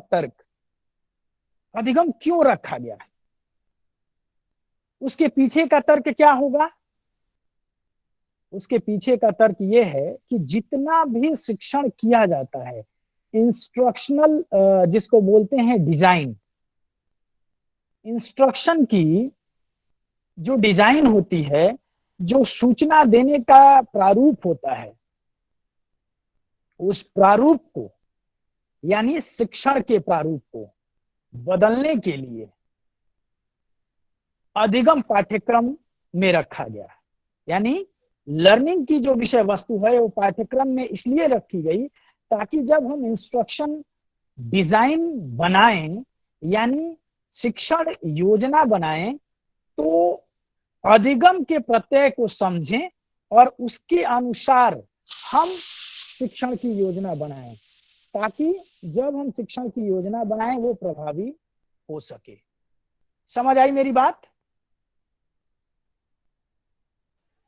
तर्क अधिगम क्यों रखा गया है, उसके पीछे का तर्क क्या होगा? उसके पीछे का तर्क यह है कि जितना भी शिक्षण किया जाता है, इंस्ट्रक्शनल जिसको बोलते हैं डिजाइन, इंस्ट्रक्शन की जो डिजाइन होती है, जो सूचना देने का प्रारूप होता है, उस प्रारूप को यानी शिक्षण के प्रारूप को बदलने के लिए अधिगम पाठ्यक्रम में रखा गया है। यानी लर्निंग की जो विषय वस्तु है वो पाठ्यक्रम में इसलिए रखी गई ताकि जब हम इंस्ट्रक्शन डिजाइन बनाएं यानी शिक्षण योजना बनाएं तो अधिगम के प्रत्यय को समझें और उसके अनुसार हम शिक्षण की योजना बनाएं, ताकि जब हम शिक्षण की योजना बनाएं वो प्रभावी हो सके। समझ आई मेरी बात?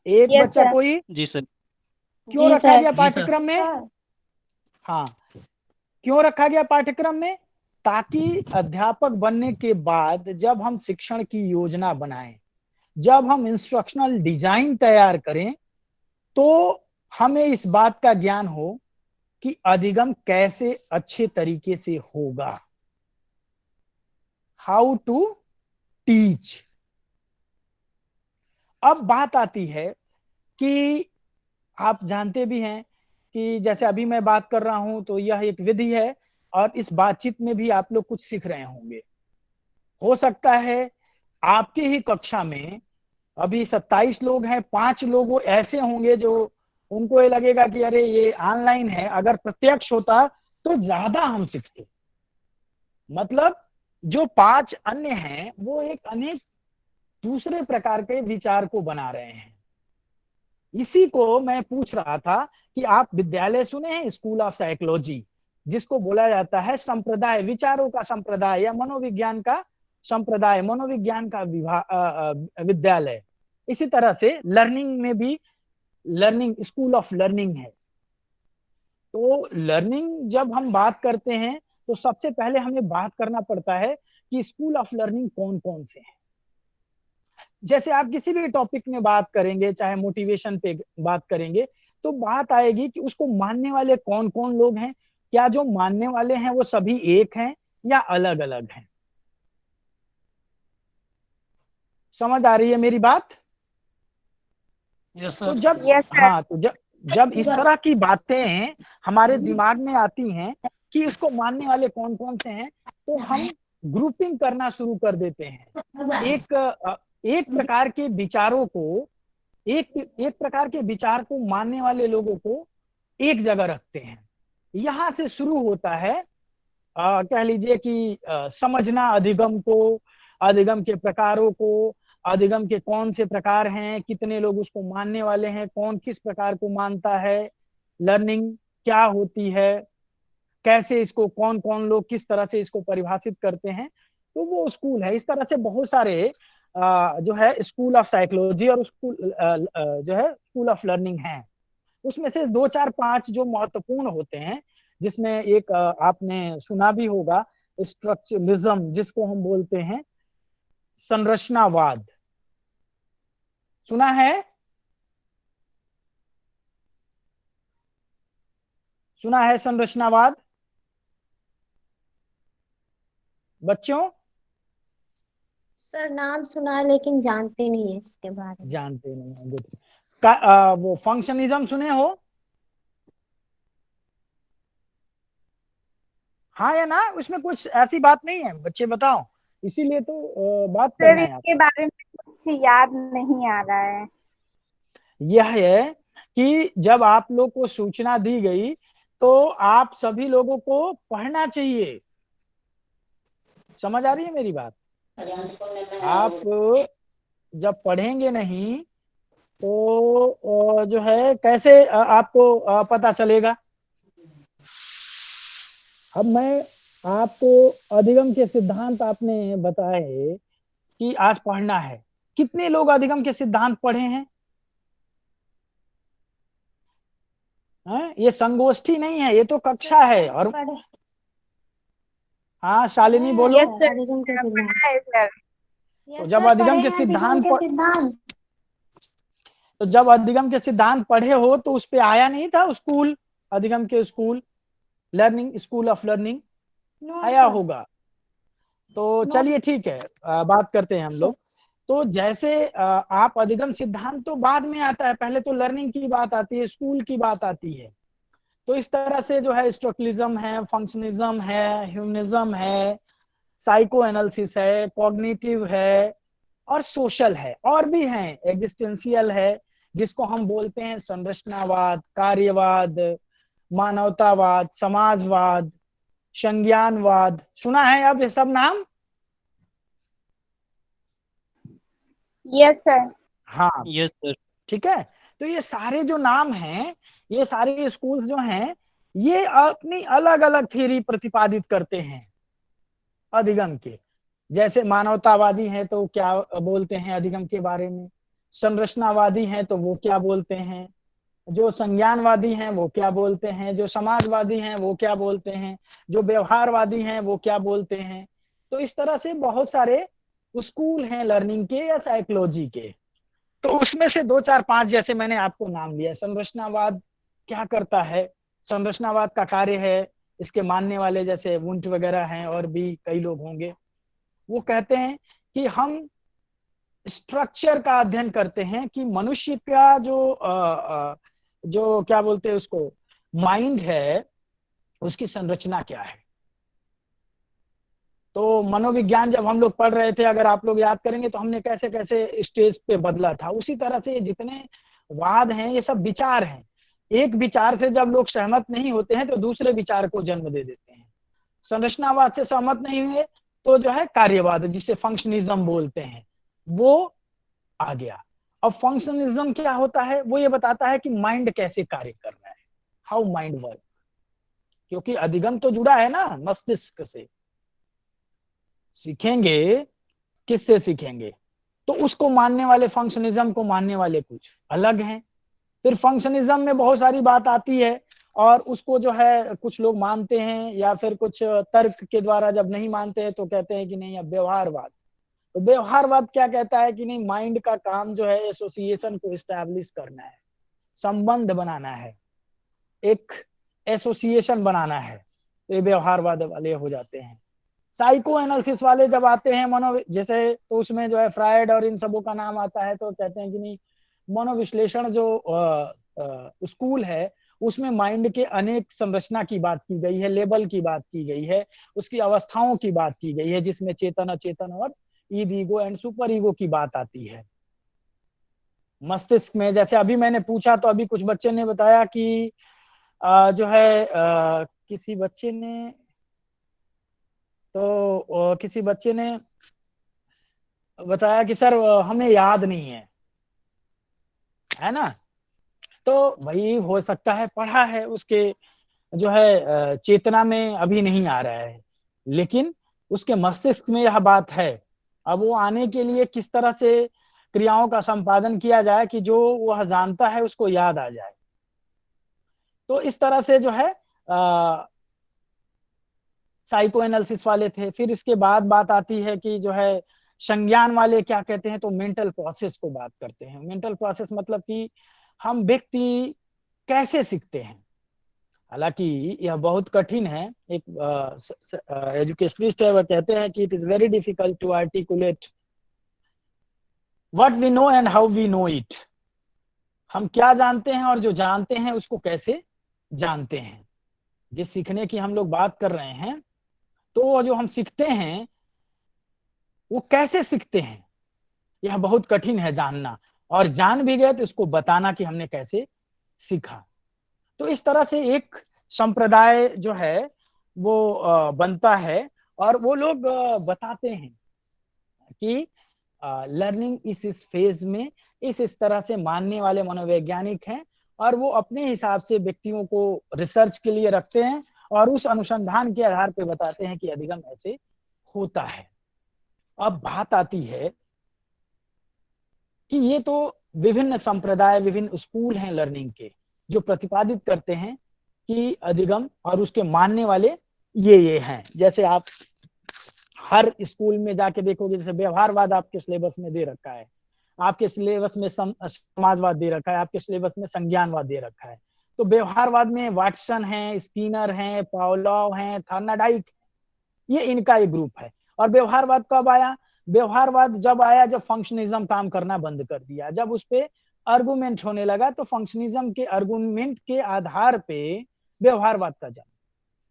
एक यस बच्चा सर। कोई जी सर। क्यों जी रखा सर। गया जी सर। पाठ्यक्रम में? सर हाँ, क्यों रखा गया पाठ्यक्रम में? ताकि अध्यापक बनने के बाद जब हम शिक्षण की योजना बनाएं, जब हम इंस्ट्रक्शनल डिजाइन तैयार करें, तो हमें इस बात का ज्ञान हो कि अधिगम कैसे अच्छे तरीके से होगा, हाउ टू टीच। अब बात आती है कि आप जानते भी हैं कि जैसे अभी मैं बात कर रहा हूं तो यह एक विधि है और इस बातचीत में भी आप लोग कुछ सीख रहे होंगे। हो सकता है आपके ही कक्षा में अभी 27 लोग हैं, 5 लोग ऐसे होंगे जो उनको ये लगेगा कि अरे ये ऑनलाइन है, अगर प्रत्यक्ष होता तो ज्यादा हम सीखते। मतलब जो 5 अन्य हैं वो एक अनेक दूसरे प्रकार के विचार को बना रहे हैं। इसी को मैं पूछ रहा था कि आप विद्यालय सुने हैं, स्कूल ऑफ साइकोलॉजी, जिसको बोला जाता है संप्रदाय, विचारों का संप्रदाय या मनोविज्ञान का संप्रदाय, मनोविज्ञान का विद्यालय। इसी तरह से लर्निंग में भी लर्निंग, स्कूल ऑफ लर्निंग है। तो लर्निंग जब हम बात करते हैं तो सबसे पहले हमें बात करना पड़ता है कि स्कूल ऑफ लर्निंग कौन कौन से हैं। जैसे आप किसी भी टॉपिक में बात करेंगे, चाहे मोटिवेशन पे बात करेंगे, तो बात आएगी कि उसको मानने वाले कौन कौन लोग हैं, क्या जो मानने वाले हैं वो सभी एक हैं या अलग अलग हैं। समझ आ रही है मेरी बात? यस तो सर। जब यस सर। हाँ, तो जब इस तरह की बातें हमारे दिमाग में आती हैं कि इसको मानने वाले कौन कौन से हैं, तो हम ग्रुपिंग करना शुरू कर देते हैं। एक प्रकार के विचारों को, एक प्रकार के विचार को मानने वाले लोगों को एक जगह रखते हैं। यहां से शुरू होता है कह लीजिए कि समझना अधिगम को, अधिगम के प्रकारों को, अधिगम के कौन से प्रकार हैं, कितने लोग उसको मानने वाले हैं, कौन किस प्रकार को मानता है, लर्निंग क्या होती है, कैसे इसको कौन कौन लोग किस तरह से इसको परिभाषित करते हैं। तो वो स्कूल है। इस तरह से बहुत सारे जो है स्कूल ऑफ साइकोलॉजी और स्कूल जो है स्कूल ऑफ लर्निंग है। उसमें से 2 4 5 जो महत्वपूर्ण होते हैं, जिसमें एक आपने सुना भी होगा, स्ट्रक्चरलिज्म, जिसको हम बोलते हैं संरचनावाद। सुना है? सुना है संरचनावाद बच्चों? सर नाम सुना है लेकिन जानते नहीं है इसके बारे में। जानते नहीं है, गुड। वो फंक्शनिज्म सुने हो? हाँ या ना? उसमें कुछ ऐसी बात नहीं है, बच्चे बताओ, इसीलिए तो बात सर करना है आप। इसके बारे में कुछ याद नहीं आ रहा है। यह है कि जब आप लोग को सूचना दी गई तो आप सभी लोगों को पढ़ना चाहिए। समझ आ रही है मेरी बात? आप जब पढ़ेंगे नहीं तो जो है कैसे आपको पता चलेगा? अब मैं आपको अधिगम के सिद्धांत आपने बताए कि आज पढ़ना है। कितने लोग अधिगम के सिद्धांत पढ़े हैं? ये संगोष्ठी नहीं है, ये तो कक्षा है। और हाँ शालिनी बोलो। यस सर, अधिगम के सिद्धांत। पढ़ा है सर। तो जब अधिगम के सिद्धांत तो जब अधिगम के सिद्धांत पढ़े हो तो उस पे आया नहीं था स्कूल, अधिगम के school, learning, school of learning आया होगा। तो चलिए ठीक है, बात करते हैं हम लोग। तो जैसे आप अधिगम सिद्धांत तो बाद में आता है, पहले तो लर्निंग की बात आती है, स्कूल की बात आती है। तो इस तरह से जो है स्ट्रक्चरलिज्म है, फंक्शनिज्म है, ह्यूमनिज्म है, साइको एनालिसिस है, कॉग्निटिव है और सोशल है, और भी हैं, एग्जिस्टेंशियल है जिसको हम बोलते हैं संरचनावाद, कार्यवाद, मानवतावाद, समाजवाद, संज्ञानवाद। सुना है अब ये सब नाम? Yes sir. हाँ यस सर। ठीक है। तो ये सारे जो नाम हैं, ये सारे स्कूल्स जो हैं, ये अपनी अलग अलग थ्योरी प्रतिपादित करते हैं अधिगम के। जैसे मानवतावादी हैं तो क्या बोलते हैं अधिगम के बारे में, संरचनावादी हैं तो वो क्या बोलते हैं, जो संज्ञानवादी हैं वो क्या बोलते हैं, जो समाजवादी हैं वो क्या बोलते हैं, जो व्यवहारवादी हैं वो क्या बोलते हैं। तो इस तरह से बहुत सारे स्कूल हैं लर्निंग के या साइकोलॉजी के। तो उसमें से 2 4 5 जैसे मैंने आपको नाम लिया। संरचनावाद क्या करता है, संरचनावाद का कार्य है, इसके मानने वाले जैसे वुंट वगैरह हैं और भी कई लोग होंगे, वो कहते हैं कि हम स्ट्रक्चर का अध्ययन करते हैं कि मनुष्य का जो क्या बोलते हैं उसको, माइंड है, उसकी संरचना क्या है। तो मनोविज्ञान जब हम लोग पढ़ रहे थे, अगर आप लोग याद करेंगे, तो हमने कैसे कैसे स्टेज पे बदला था। उसी तरह से जितने वाद हैं ये सब विचार हैं। एक विचार से जब लोग सहमत नहीं होते हैं तो दूसरे विचार को जन्म दे देते हैं। संरचनावाद से सहमत नहीं हुए तो जो है कार्यवाद, जिसे फंक्शनिज्म बोलते हैं, वो आ गया। अब फंक्शनिज्म क्या होता है, वो ये बताता है कि माइंड कैसे कार्य कर रहा है, हाउ माइंड वर्क। क्योंकि अधिगम तो जुड़ा है ना मस्तिष्क से। सीखेंगे किससे सीखेंगे, तो उसको मानने वाले, फंक्शनिज्म को मानने वाले कुछ अलग हैं। फिर फंक्शनिज्म में बहुत सारी बात आती है और उसको जो है कुछ लोग मानते हैं, या फिर कुछ तर्क के द्वारा जब नहीं मानते हैं तो कहते हैं कि नहीं अब व्यवहारवाद। तो व्यवहारवाद क्या कहता है कि नहीं, माइंड का काम जो है एसोसिएशन को इस्टेब्लिश करना है, संबंध बनाना है, एक एसोसिएशन बनाना है। तो ये व्यवहारवाद वाले हो जाते हैं। साइको एनालिसिस वाले जब आते हैं जैसे, तो उसमें जो है फ्रायड और इन सबों का नाम आता है, तो कहते हैं कि नहीं, मनोविश्लेषण जो स्कूल है उसमें माइंड के अनेक संरचना की बात की गई है, लेवल की बात की गई है, उसकी अवस्थाओं की बात की गई है, जिसमें चेतन, अचेतन और Eid, ego and super ego की बात आती है। मस्तिष्क में जैसे अभी मैंने पूछा तो अभी कुछ बच्चे ने बताया कि जो है किसी बच्चे ने बताया कि सर हमें याद नहीं है ना। तो भाई हो सकता है पढ़ा है, उसके जो है चेतना में अभी नहीं आ रहा है, लेकिन उसके मस्तिष्क में यह बात है। अब वो आने के लिए किस तरह से क्रियाओं का संपादन किया जाए कि जो वह जानता है उसको याद आ जाए। तो इस तरह से जो है साइको एनालिसिस वाले थे। फिर इसके बाद बात आती है कि जो है संज्ञान वाले क्या कहते हैं, तो मेंटल प्रोसेस को बात करते हैं। मेंटल प्रोसेस मतलब कि हम व्यक्ति कैसे सीखते हैं। हालांकि यह बहुत कठिन है। एक एजुकेशनिस्ट है, वह कहते हैं कि it is very difficult to articulate what we know and how we know it. हम क्या जानते हैं और जो जानते हैं उसको कैसे जानते हैं। जिस सीखने की हम लोग बात कर रहे हैं, तो जो हम सीखते हैं वो कैसे सीखते हैं, यह बहुत कठिन है जानना। और जान भी गए तो इसको बताना कि हमने कैसे सीखा। तो इस तरह से एक संप्रदाय जो है वो बनता है, और वो लोग बताते हैं कि लर्निंग इस फेज में इस तरह से मानने वाले मनोवैज्ञानिक हैं, और वो अपने हिसाब से व्यक्तियों को रिसर्च के लिए रखते हैं और उस अनुसंधान के आधार पर बताते हैं कि अधिगम ऐसे होता है। अब बात आती है कि ये तो विभिन्न संप्रदाय, विभिन्न स्कूल हैं लर्निंग के, जो प्रतिपादित करते हैं कि अधिगम, और उसके मानने वाले ये हैं। जैसे आप हर स्कूल में जाके देखोगे, जैसे व्यवहारवाद आपके सिलेबस में दे रखा है, आपके सिलेबस में समाजवाद दे रखा है, आपके सिलेबस में संज्ञानवाद दे रखा है। तो व्यवहारवाद में वाटसन है, स्किनर है, पावलोव है, थॉर्नडाइक, ये इनका एक ग्रुप है। और व्यवहारवाद कब आया? व्यवहारवाद जब आया जब फंक्शनिज्म काम करना बंद कर दिया, जब उस पे आर्गुमेंट होने लगा, तो फंक्शनिज्म के आर्गुमेंट के आधार पे व्यवहारवाद का जन्म।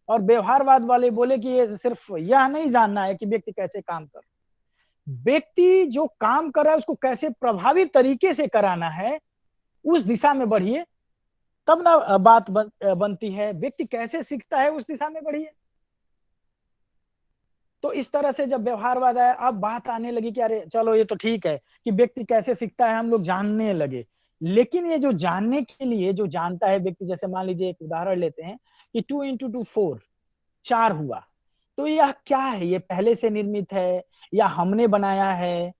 और व्यवहारवाद वाले बोले कि ये सिर्फ यह नहीं जानना है कि व्यक्ति कैसे काम कर, व्यक्ति जो काम कर रहा है उसको कैसे प्रभावी तरीके से कराना है, उस दिशा में बढ़िए, तब ना बात बनती है। व्यक्ति कैसे सीखता है उस दिशा में बढ़िए। तो इस तरह से जब व्यवहारवाद आया, अब बात आने लगी कि अरे चलो ये तो ठीक है कि व्यक्ति कैसे सीखता है हम लोग जानने लगे, लेकिन ये जो जानने के लिए जो जानता है व्यक्ति, जैसे मान लीजिए एक उदाहरण लेते हैं कि 2 × 2 4, 4 हुआ, तो यह क्या है? ये पहले से निर्मित है या हमने बनाया है?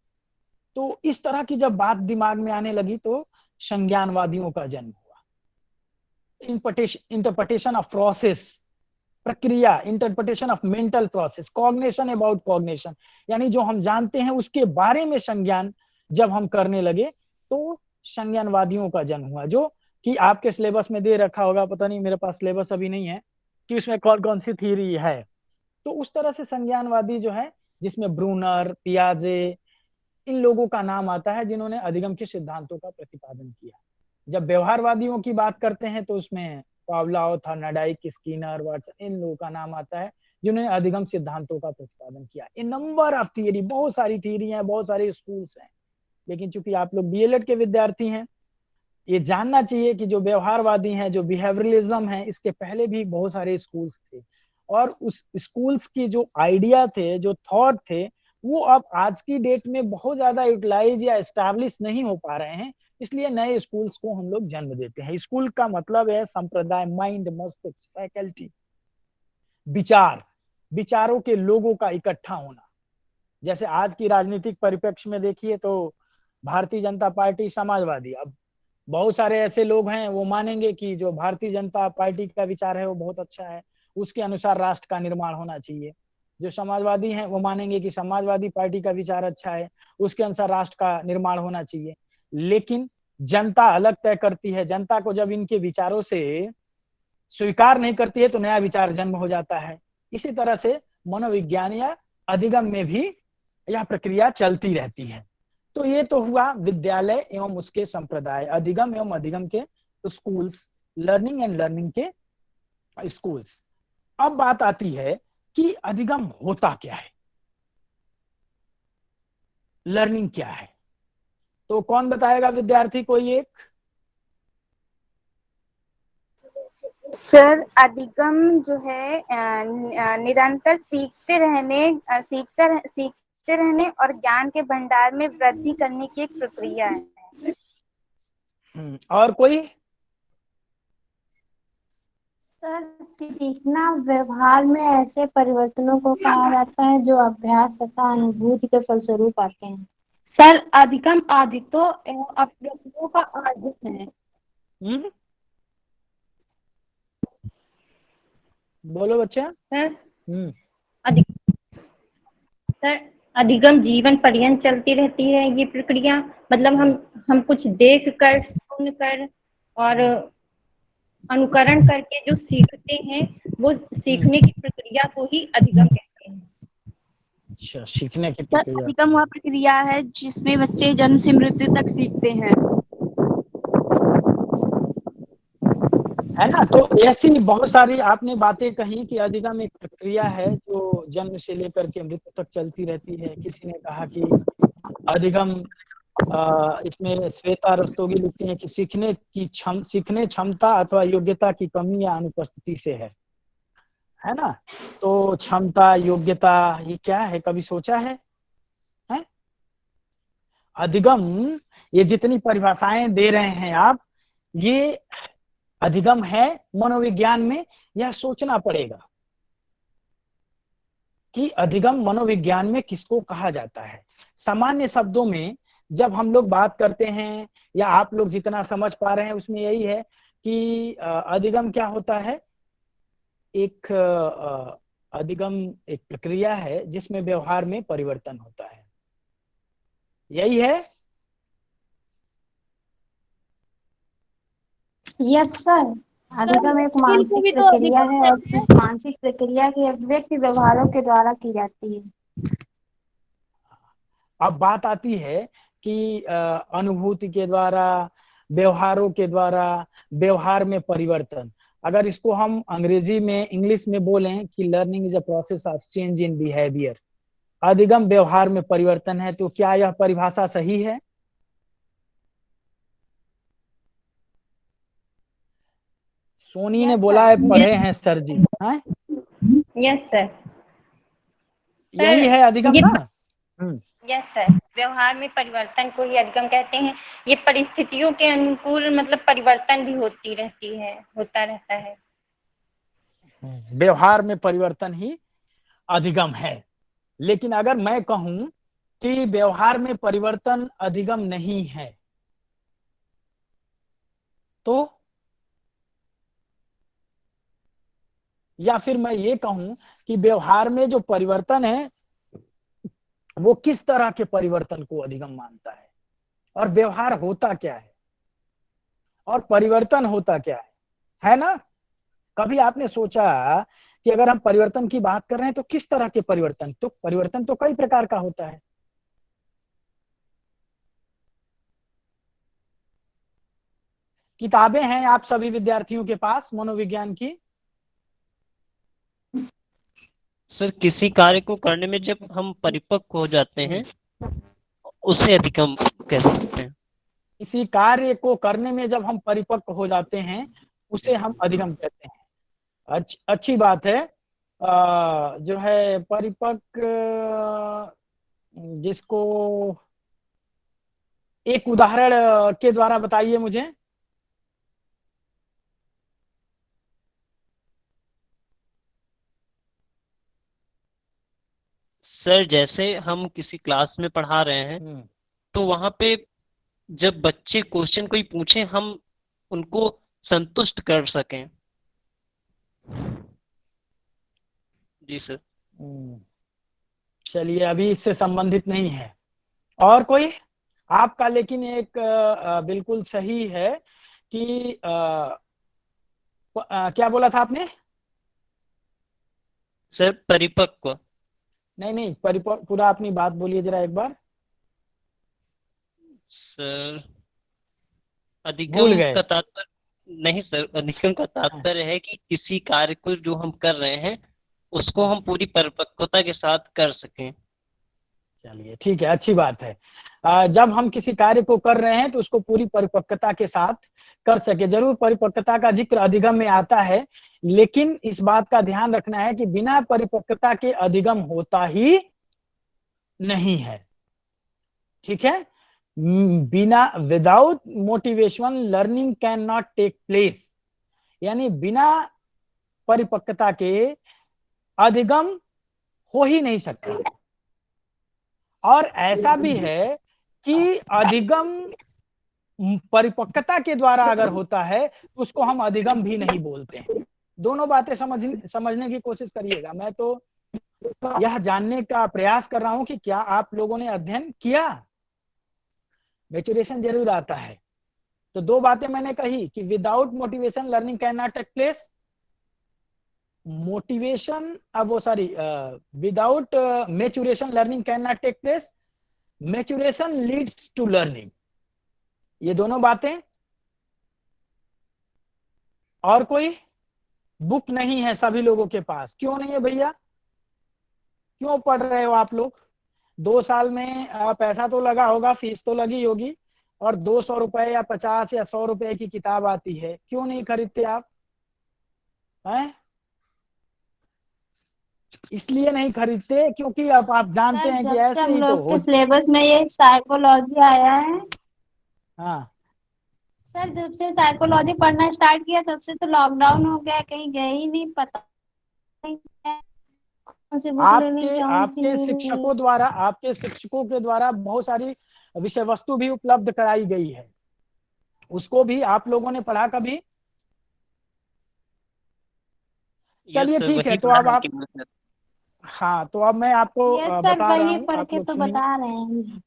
तो इस तरह की जब बात दिमाग में आने लगी तो संज्ञानवादियों का जन्म हुआ। इंटरप्रिटेशन ऑफ प्रोसेस, प्रक्रिया, interpretation of mental process, cognition about cognition, यानी जो हम जानते हैं उसके बारे में संज्ञान जब हम करने लगे तो संज्ञानवादियों का जन्म हुआ। जो कि आपके सिलेबस में दे रखा होगा, पता नहीं मेरे पास सिलेबस अभी नहीं है कि उसमें कौन कौन सी थ्योरी है। तो उस तरह से संज्ञानवादी जो है, जिसमें ब्रूनर, पियाजे, इन लोगों का नाम आता है जिन्होंने अधिगम के सिद्धांतों का प्रतिपादन किया। जब व्यवहारवादियों की बात करते हैं तो उसमें पावलोव, थॉर्नडाइक, स्किनर, वाटसन, इन लोगों का नाम आता है जिन्होंने अधिगम सिद्धांतों का प्रतिपादन किया। इन नंबर ऑफ थियरी, बहुत सारी थियरी हैं, बहुत सारे स्कूल्स हैं, लेकिन चूंकि आप लोग बीएलएड के विद्यार्थी हैं, ये जानना चाहिए कि जो व्यवहारवादी हैं, जो बिहेवियरलिज्म है, इसके पहले भी बहुत सारे स्कूल्स थे, और उस स्कूल्स की जो आइडिया थे, जो थॉट थे, वो अब आज की डेट में बहुत ज्यादा यूटिलाइज या एस्टैब्लिश नहीं हो पा रहे हैं। इसलिए नए स्कूल्स को हम लोग जन्म देते हैं। स्कूल का मतलब है संप्रदाय, माइंड, मस्तिष्क, फैकल्टी, विचार, विचारों के लोगों का इकट्ठा होना। जैसे आज की राजनीतिक परिप्रेक्ष्य में देखिए तो भारतीय जनता पार्टी, समाजवादी, अब बहुत सारे ऐसे लोग हैं वो मानेंगे कि जो भारतीय जनता पार्टी का विचार है वो बहुत अच्छा है, उसके अनुसार राष्ट्र का निर्माण होना चाहिए। जो समाजवादी हैं वो मानेंगे कि समाजवादी पार्टी का विचार अच्छा है, उसके अनुसार राष्ट्र का निर्माण होना चाहिए। लेकिन जनता अलग तय करती है। जनता को जब इनके विचारों से स्वीकार नहीं करती है तो नया विचार जन्म हो जाता है। इसी तरह से मनोविज्ञान या अधिगम में भी यह प्रक्रिया चलती रहती है। तो ये तो हुआ विद्यालय एवं उसके संप्रदाय, अधिगम एवं अधिगम के स्कूल्स, लर्निंग एंड लर्निंग के स्कूल्स। अब बात आती है कि अधिगम होता क्या है, लर्निंग क्या है। तो कौन बताएगा विद्यार्थी कोई एक? सर, अधिगम जो है निरंतर सीखते रहने और ज्ञान के भंडार में वृद्धि करने की एक प्रक्रिया है। और कोई? सर, सीखना व्यवहार में ऐसे परिवर्तनों को कहा जाता है जो अभ्यास तथा अनुभूति के फलस्वरूप आते हैं। सर, अधिगम आदतों एवं अभ्यासों का अर्जन है। बोलो बच्चा। सर, अधिगम जीवन पर्यंत चलती रहती है ये प्रक्रिया। मतलब हम कुछ देख कर, सुन कर और अनुकरण करके जो सीखते हैं वो सीखने की प्रक्रिया को ही अधिगम कहते हैं। अच्छा, सीखने की प्रक्रिया। अधिगम वह प्रक्रिया है जिसमें बच्चे जन्म से मृत्यु तक सीखते हैं, है ना। तो ऐसी बहुत सारी आपने बातें कही कि अधिगम एक प्रक्रिया है जो जन्म से लेकर के मृत्यु तक चलती रहती है। किसी ने कहा कि अधिगम, इसमें श्वेता रस्तोगी लिखती हैं कि सीखने क्षमता अथवा योग्यता की कमी या अनुपस्थिति से है ना। तो क्षमता, योग्यता, ये क्या है, कभी सोचा है? अधिगम, ये जितनी परिभाषाएं दे रहे हैं आप, ये अधिगम है मनोविज्ञान में। यह सोचना पड़ेगा कि अधिगम मनोविज्ञान में किसको कहा जाता है। सामान्य शब्दों में जब हम लोग बात करते हैं, या आप लोग जितना समझ पा रहे हैं उसमें यही है कि अधिगम क्या होता है, एक अधिगम एक प्रक्रिया है जिसमें व्यवहार में परिवर्तन होता है, यही है। यस सर, अधिगम एक खेल को मानसिक भी तो प्रक्रिया अधिगम है और कहते हैं। इस मानसिक प्रक्रिया की अभिव्यक्ति व्यवहारों के द्वारा की जाती है। अब बात आती है कि अनुभूति के द्वारा, व्यवहारों के द्वारा व्यवहार में परिवर्तन। अगर इसको हम अंग्रेजी में, इंग्लिश में बोलें कि learning is a process of change in behaviour, अधिगम व्यवहार में परिवर्तन है, तो क्या यह परिभाषा सही है? सोनी ने यस बोला सर। है पढ़े हैं सर जी, हैं? Yes sir. यही है अधिगम ये ना? यस सर, व्यवहार में परिवर्तन को ही अधिगम कहते हैं। ये परिस्थितियों के अनुकूल मतलब परिवर्तन भी होती रहती है, होता रहता है। व्यवहार में परिवर्तन ही अधिगम है। लेकिन अगर मैं कहूं कि व्यवहार में परिवर्तन अधिगम नहीं है, तो या फिर मैं ये कहूं कि व्यवहार में जो परिवर्तन है वो किस तरह के परिवर्तन को अधिगम मानता है, और व्यवहार होता क्या है और परिवर्तन होता क्या है ना? कभी आपने सोचा कि अगर हम परिवर्तन की बात कर रहे हैं तो किस तरह के परिवर्तन? तो परिवर्तन तो कई प्रकार का होता है। किताबें हैं आप सभी विद्यार्थियों के पास मनोविज्ञान की? सर किसी कार्य को करने में जब हम परिपक्व हो जाते हैं उसे अधिगम कह सकते हैं। किसी कार्य को करने में जब हम परिपक्व हो जाते हैं उसे हम अधिगम कहते हैं। अच्छी बात है। जो है परिपक्व, जिसको एक उदाहरण के द्वारा बताइए मुझे। सर जैसे हम किसी क्लास में पढ़ा रहे हैं तो वहां पे जब बच्चे क्वेश्चन कोई पूछे हम उनको संतुष्ट कर सकें। जी सर। चलिए, अभी इससे संबंधित नहीं है। और कोई? आपका लेकिन एक बिल्कुल सही है कि क्या बोला था आपने? सर परिपक्व। नहीं, परिपक्व पूरा अपनी बात बोलिए जरा एक बार। सर भूल अधिगम गए? का तात्पर्य नहीं सर, अधिगम का हाँ, तात्पर्य है कि किसी कार्य को जो हम कर रहे हैं उसको हम पूरी परिपक्वता के साथ कर सकें। चलिए ठीक है, अच्छी बात है। जब हम किसी कार्य को कर रहे हैं तो उसको पूरी परिपक्वता के साथ कर सके। जरूर परिपक्वता का जिक्र अधिगम में आता है, लेकिन इस बात का ध्यान रखना है कि बिना परिपक्वता के अधिगम होता ही नहीं है। ठीक है? बिना, without motivation learning can not take place, यानी बिना परिपक्वता के अधिगम हो ही नहीं सकता। और ऐसा भी है कि अधिगम परिपक्वता के द्वारा अगर होता है तो उसको हम अधिगम भी नहीं बोलते हैं। दोनों बातें समझने की कोशिश करिएगा। मैं तो यह जानने का प्रयास कर रहा हूं कि क्या आप लोगों ने अध्ययन किया। मैच्योरेशन जरूर आता है। तो दो बातें मैंने कही कि without motivation learning can not take place. Motivation, वो sorry, without maturation learning can not take place, maturation leads to learning. ये दोनों बातें। और कोई? बुक नहीं है सभी लोगों के पास। क्यों नहीं है भैया? क्यों पढ़ रहे हो आप लोग? 2 साल में पैसा तो लगा होगा, फीस तो लगी होगी, और 200 रुपए या 50 या 100 रुपए की किताब आती है, क्यों नहीं खरीदते आप? हैं? इसलिए नहीं खरीदते क्योंकि अब आप जानते सर हैं कि जब से ऐसे हम ही तो लोग हो। के सिलेबस में ये साइकोलॉजी आया है, हाँ, सर जब से साइकोलॉजी पढ़ना स्टार्ट किया तब से तो लॉकडाउन हो गया, कहीं गए ही नहीं, पता नहीं कौन सी बुक लेनी, आपके कौन सी आपके नहीं। शिक्षकों के द्वारा बहुत सारी विषय वस्तु भी उपलब्ध कराई गई है, उसको भी आप लोगों ने पढ़ा कभी? यस चलिए सर ठीक है, वही तो पढ़ा अब है आप केवल सर। हाँ, तो अब मैं आपको यस सर, बता रहा वही हूँ, पढ़ आप के लोग तो सुनिए। बता रहे हैं।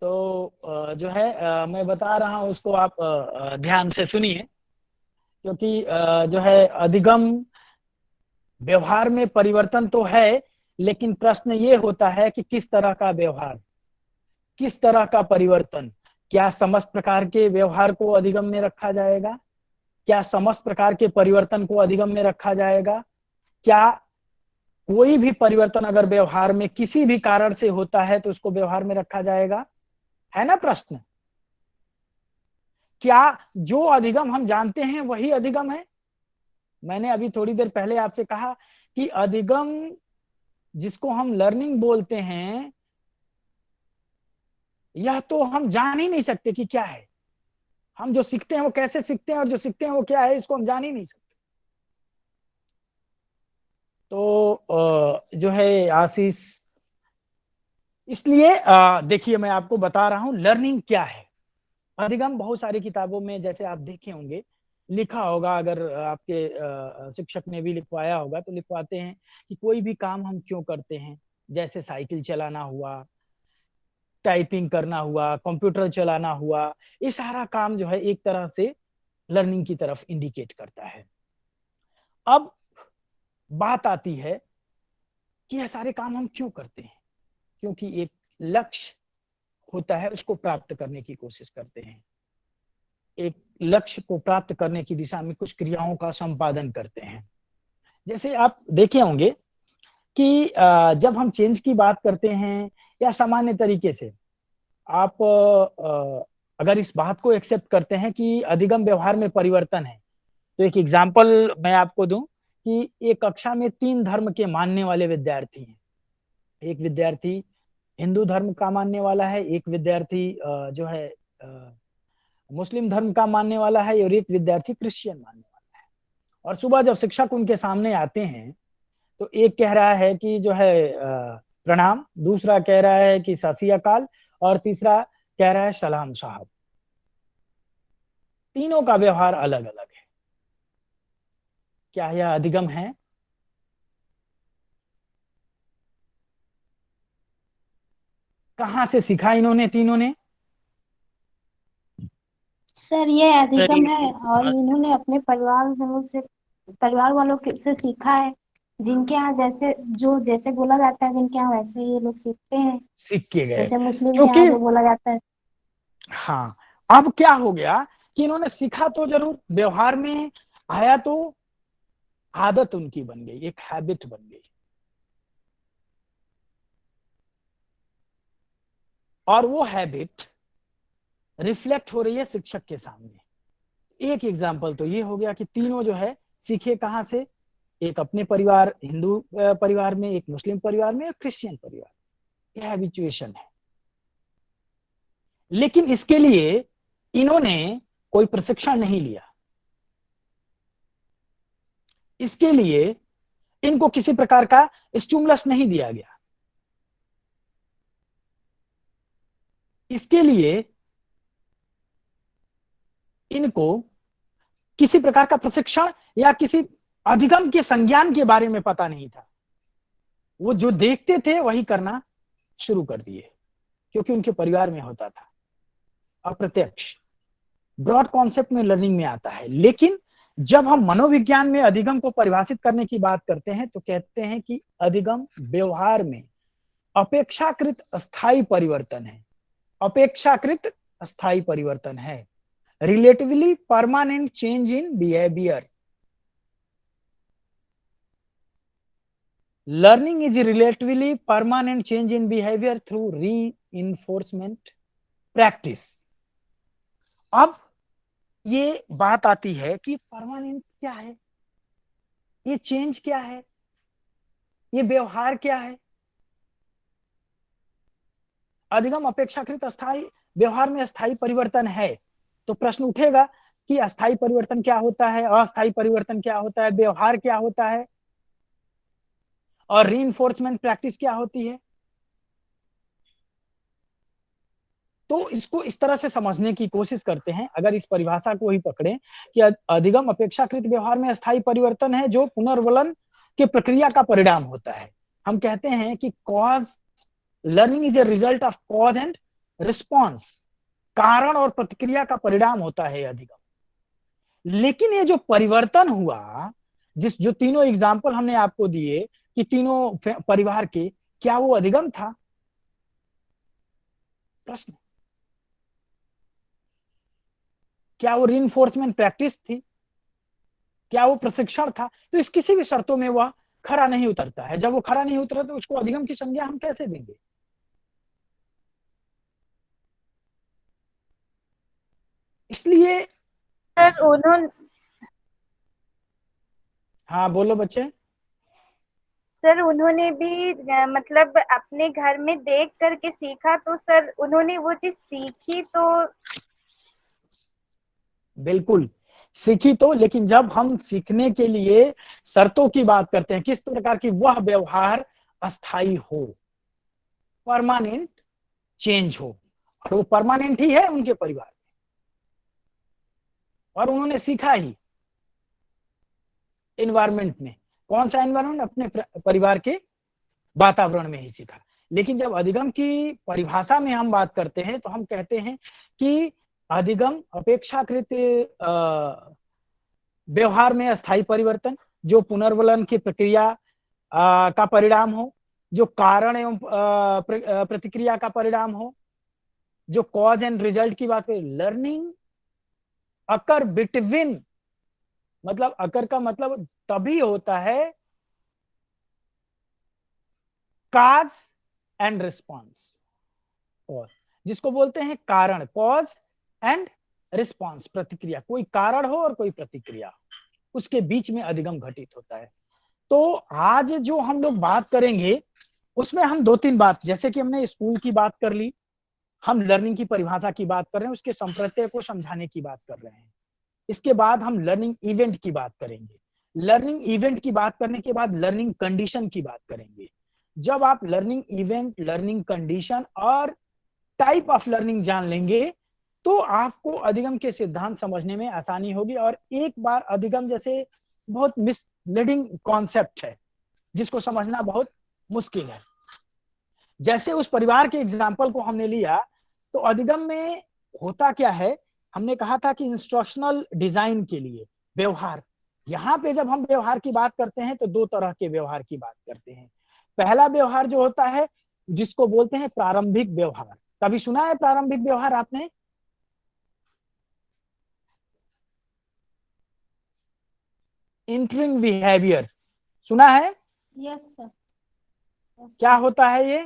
तो जो है मैं बता रहा हूँ उसको आप ध्यान से सुनिए, क्योंकि जो है अधिगम व्यवहार में परिवर्तन तो है, लेकिन प्रश्न ये होता है कि किस तरह का व्यवहार, किस तरह का परिवर्तन। क्या समस्त प्रकार के व्यवहार को अधिगम में रखा जाएगा? क्या समस्त प्रकार के परिवर्तन को अधिगम में रखा जाएगा? क्या कोई भी परिवर्तन अगर व्यवहार में किसी भी कारण से होता है तो उसको व्यवहार में रखा जाएगा? है ना प्रश्न। क्या जो अधिगम हम जानते हैं वही अधिगम है? मैंने अभी थोड़ी देर पहले आपसे कहा कि अधिगम जिसको हम लर्निंग बोलते हैं, यह तो हम जान ही नहीं सकते कि क्या है। हम जो सीखते हैं वो कैसे सीखते हैं, और जो सीखते हैं वो क्या है, इसको हम जान ही नहीं सकते। तो जो है आशीष, इसलिए देखिए मैं आपको बता रहा हूं लर्निंग क्या है। अधिगम बहुत सारी किताबों में, जैसे आप देखे होंगे, लिखा होगा, अगर आपके शिक्षक ने भी लिखवाया होगा तो लिखवाते हैं कि कोई भी काम हम क्यों करते हैं। जैसे साइकिल चलाना हुआ, टाइपिंग करना हुआ, कंप्यूटर चलाना हुआ, ये सारा काम जो है एक तरह से लर्निंग की तरफ इंडिकेट करता है। अब बात आती है कि यह सारे काम हम क्यों करते हैं? क्योंकि एक लक्ष्य होता है, उसको प्राप्त करने की कोशिश करते हैं। एक लक्ष्य को प्राप्त करने की दिशा में कुछ क्रियाओं का संपादन करते हैं। जैसे आप देखे होंगे कि जब हम चेंज की बात करते हैं, या सामान्य तरीके से आप अगर इस बात को एक्सेप्ट करते हैं कि अधिगम व्यवहार में परिवर्तन है, तो एक एग्जांपल मैं आपको दूं कि एक कक्षा में 3 धर्म के मानने वाले विद्यार्थी हैं। एक विद्यार्थी हिंदू धर्म का मानने वाला है, एक विद्यार्थी जो है मुस्लिम धर्म का मानने वाला है, और एक विद्यार्थी क्रिश्चियन मानने वाला है। और सुबह जब शिक्षक उनके सामने आते हैं तो एक कह रहा है कि जो है प्रणाम, दूसरा कह रहा है कि सत श्री अकाल, और तीसरा कह रहा है सलाम साहब। तीनों का व्यवहार अलग अलग है। क्या यह अधिगम है? कहां से सीखा इन्होंने तीनों ने? सर ये सर अधिगम है, और बात इन्होंने अपने परिवार वालों से सीखा है। जिनके यहाँ जैसे बोला जाता है, जिनके यहाँ वैसे ये लोग सीखते हैं। सीख के गए, जैसे मुस्लिम के क्योंकि यहाँ जो बोला जाता है। हाँ, अब क्या हो गया कि इन्होंने सीखा तो जरूर, व्यवहार में आया तो आदत उनकी बन गई, एक हैबिट बन गई। और वो हैबिट रिफ्लेक्ट हो रही है शिक्षक के सामने। एक एग्जाम्पल तो ये हो गया कि तीनों जो है सीखे कहां से? एक अपने परिवार हिंदू परिवार में, एक मुस्लिम परिवार में, एक क्रिश्चियन परिवार। यह हैबिचुएशन है। लेकिन इसके लिए इन्होंने कोई प्रशिक्षण नहीं लिया। इसके लिए इनको किसी प्रकार का स्टिमुलस नहीं दिया गया। इसके लिए इनको किसी प्रकार का प्रशिक्षण या किसी अधिगम के संज्ञान के बारे में पता नहीं था। वो जो देखते थे वही करना शुरू कर दिए, क्योंकि उनके परिवार में होता था। अप्रत्यक्ष ब्रॉड कॉन्सेप्ट में लर्निंग में आता है। लेकिन जब हम मनोविज्ञान में अधिगम को परिभाषित करने की बात करते हैं तो कहते हैं कि अधिगम व्यवहार में अपेक्षाकृत स्थायी परिवर्तन है। अपेक्षाकृत स्थायी परिवर्तन है। Relatively permanent change in behaviour. Learning is relatively permanent change in behaviour through reinforcement practice. अब ये बात आती है कि परमानेंट क्या है, ये चेंज क्या है, ये व्यवहार क्या है? अधिगम अपेक्षाकृत अस्थायी, व्यवहार में अस्थायी परिवर्तन है, तो प्रश्न उठेगा कि अस्थायी परिवर्तन क्या होता है, अस्थायी परिवर्तन क्या होता है, व्यवहार क्या होता है, और रीइंफोर्समेंट प्रैक्टिस क्या होती है? तो इसको इस तरह से समझने की कोशिश करते हैं। अगर इस परिभाषा को ही पकड़ें कि अधिगम अपेक्षाकृत व्यवहार में अस्थायी परिवर्तन है जो पुनर्वलन के प्रक्रिया का परिणाम होता है। हम कहते हैं कि cause, learning is a result of cause and response, कारण और प्रतिक्रिया का परिणाम होता है अधिगम। लेकिन ये जो परिवर्तन हुआ, जो तीनों एग्जाम्पल हमने आपको दिए कि तीनों परिवार के, क्या वो अधिगम था? प्रश्न, क्या वो रीइंफोर्समेंट प्रैक्टिस थी? क्या वो प्रशिक्षण था? तो इस किसी भी शर्तों में वह खरा नहीं उतरता है। जब वो खरा नहीं उतरा तो उसको अधिगम की संज्ञा हम कैसे देंगे? इसलिए सर उन्होंने हाँ बोलो बच्चे। सर उन्होंने भी मतलब अपने घर में देख करके सीखा, तो सर उन्होंने वो चीज सीखी तो बिल्कुल सीखी तो, लेकिन जब हम सीखने के लिए शर्तों की बात करते हैं, किस प्रकार की, वह व्यवहार अस्थाई हो, परमानेंट चेंज हो, और वो परमानेंट ही है उनके परिवार में, और उन्होंने सीखा ही एनवायरमेंट में। कौन सा एनवायरमेंट? अपने परिवार के वातावरण में ही सीखा। लेकिन जब अधिगम की परिभाषा में हम बात करते हैं तो हम कहते हैं कि अधिगम अपेक्षाकृत व्यवहार में अस्थायी परिवर्तन, जो पुनर्वलन की प्रक्रिया का परिणाम हो, जो कारण एवं प्रतिक्रिया का परिणाम हो, जो कॉज एंड रिजल्ट की बात करें। लर्निंग अकर बिटवीन, मतलब अकर का मतलब तभी होता है कॉज एंड रिस्पॉन्स, और जिसको बोलते हैं कारण, कॉज एंड रिस्पॉन्स, प्रतिक्रिया, कोई कारण हो और कोई प्रतिक्रिया, उसके बीच में अधिगम घटित होता है। तो आज जो हम लोग बात करेंगे उसमें हम दो तीन बात, जैसे कि हमने स्कूल की बात कर ली, हम लर्निंग की परिभाषा की बात कर रहे हैं, उसके संप्रत्यय को समझाने की बात कर रहे हैं। इसके बाद हम लर्निंग इवेंट की बात करेंगे। लर्निंग इवेंट की बात करने के बाद लर्निंग कंडीशन की बात करेंगे। जब आप लर्निंग इवेंट, लर्निंग कंडीशन और टाइप ऑफ लर्निंग जान लेंगे तो आपको अधिगम के सिद्धांत समझने में आसानी होगी। और एक बार अधिगम जैसे बहुत मिसलीडिंग कॉन्सेप्ट है जिसको समझना बहुत मुश्किल है। जैसे उस परिवार के एग्जाम्पल को हमने लिया, तो अधिगम में होता क्या है, हमने कहा था कि इंस्ट्रक्शनल डिजाइन के लिए व्यवहार, यहाँ पे जब हम व्यवहार की बात करते हैं तो दो तरह के व्यवहार की बात करते हैं। पहला व्यवहार जो होता है जिसको बोलते हैं प्रारंभिक व्यवहार। कभी सुना है प्रारंभिक व्यवहार आपने? इंटरिंग बिहेवियर सुना है? Yes sir. क्या होता है ये?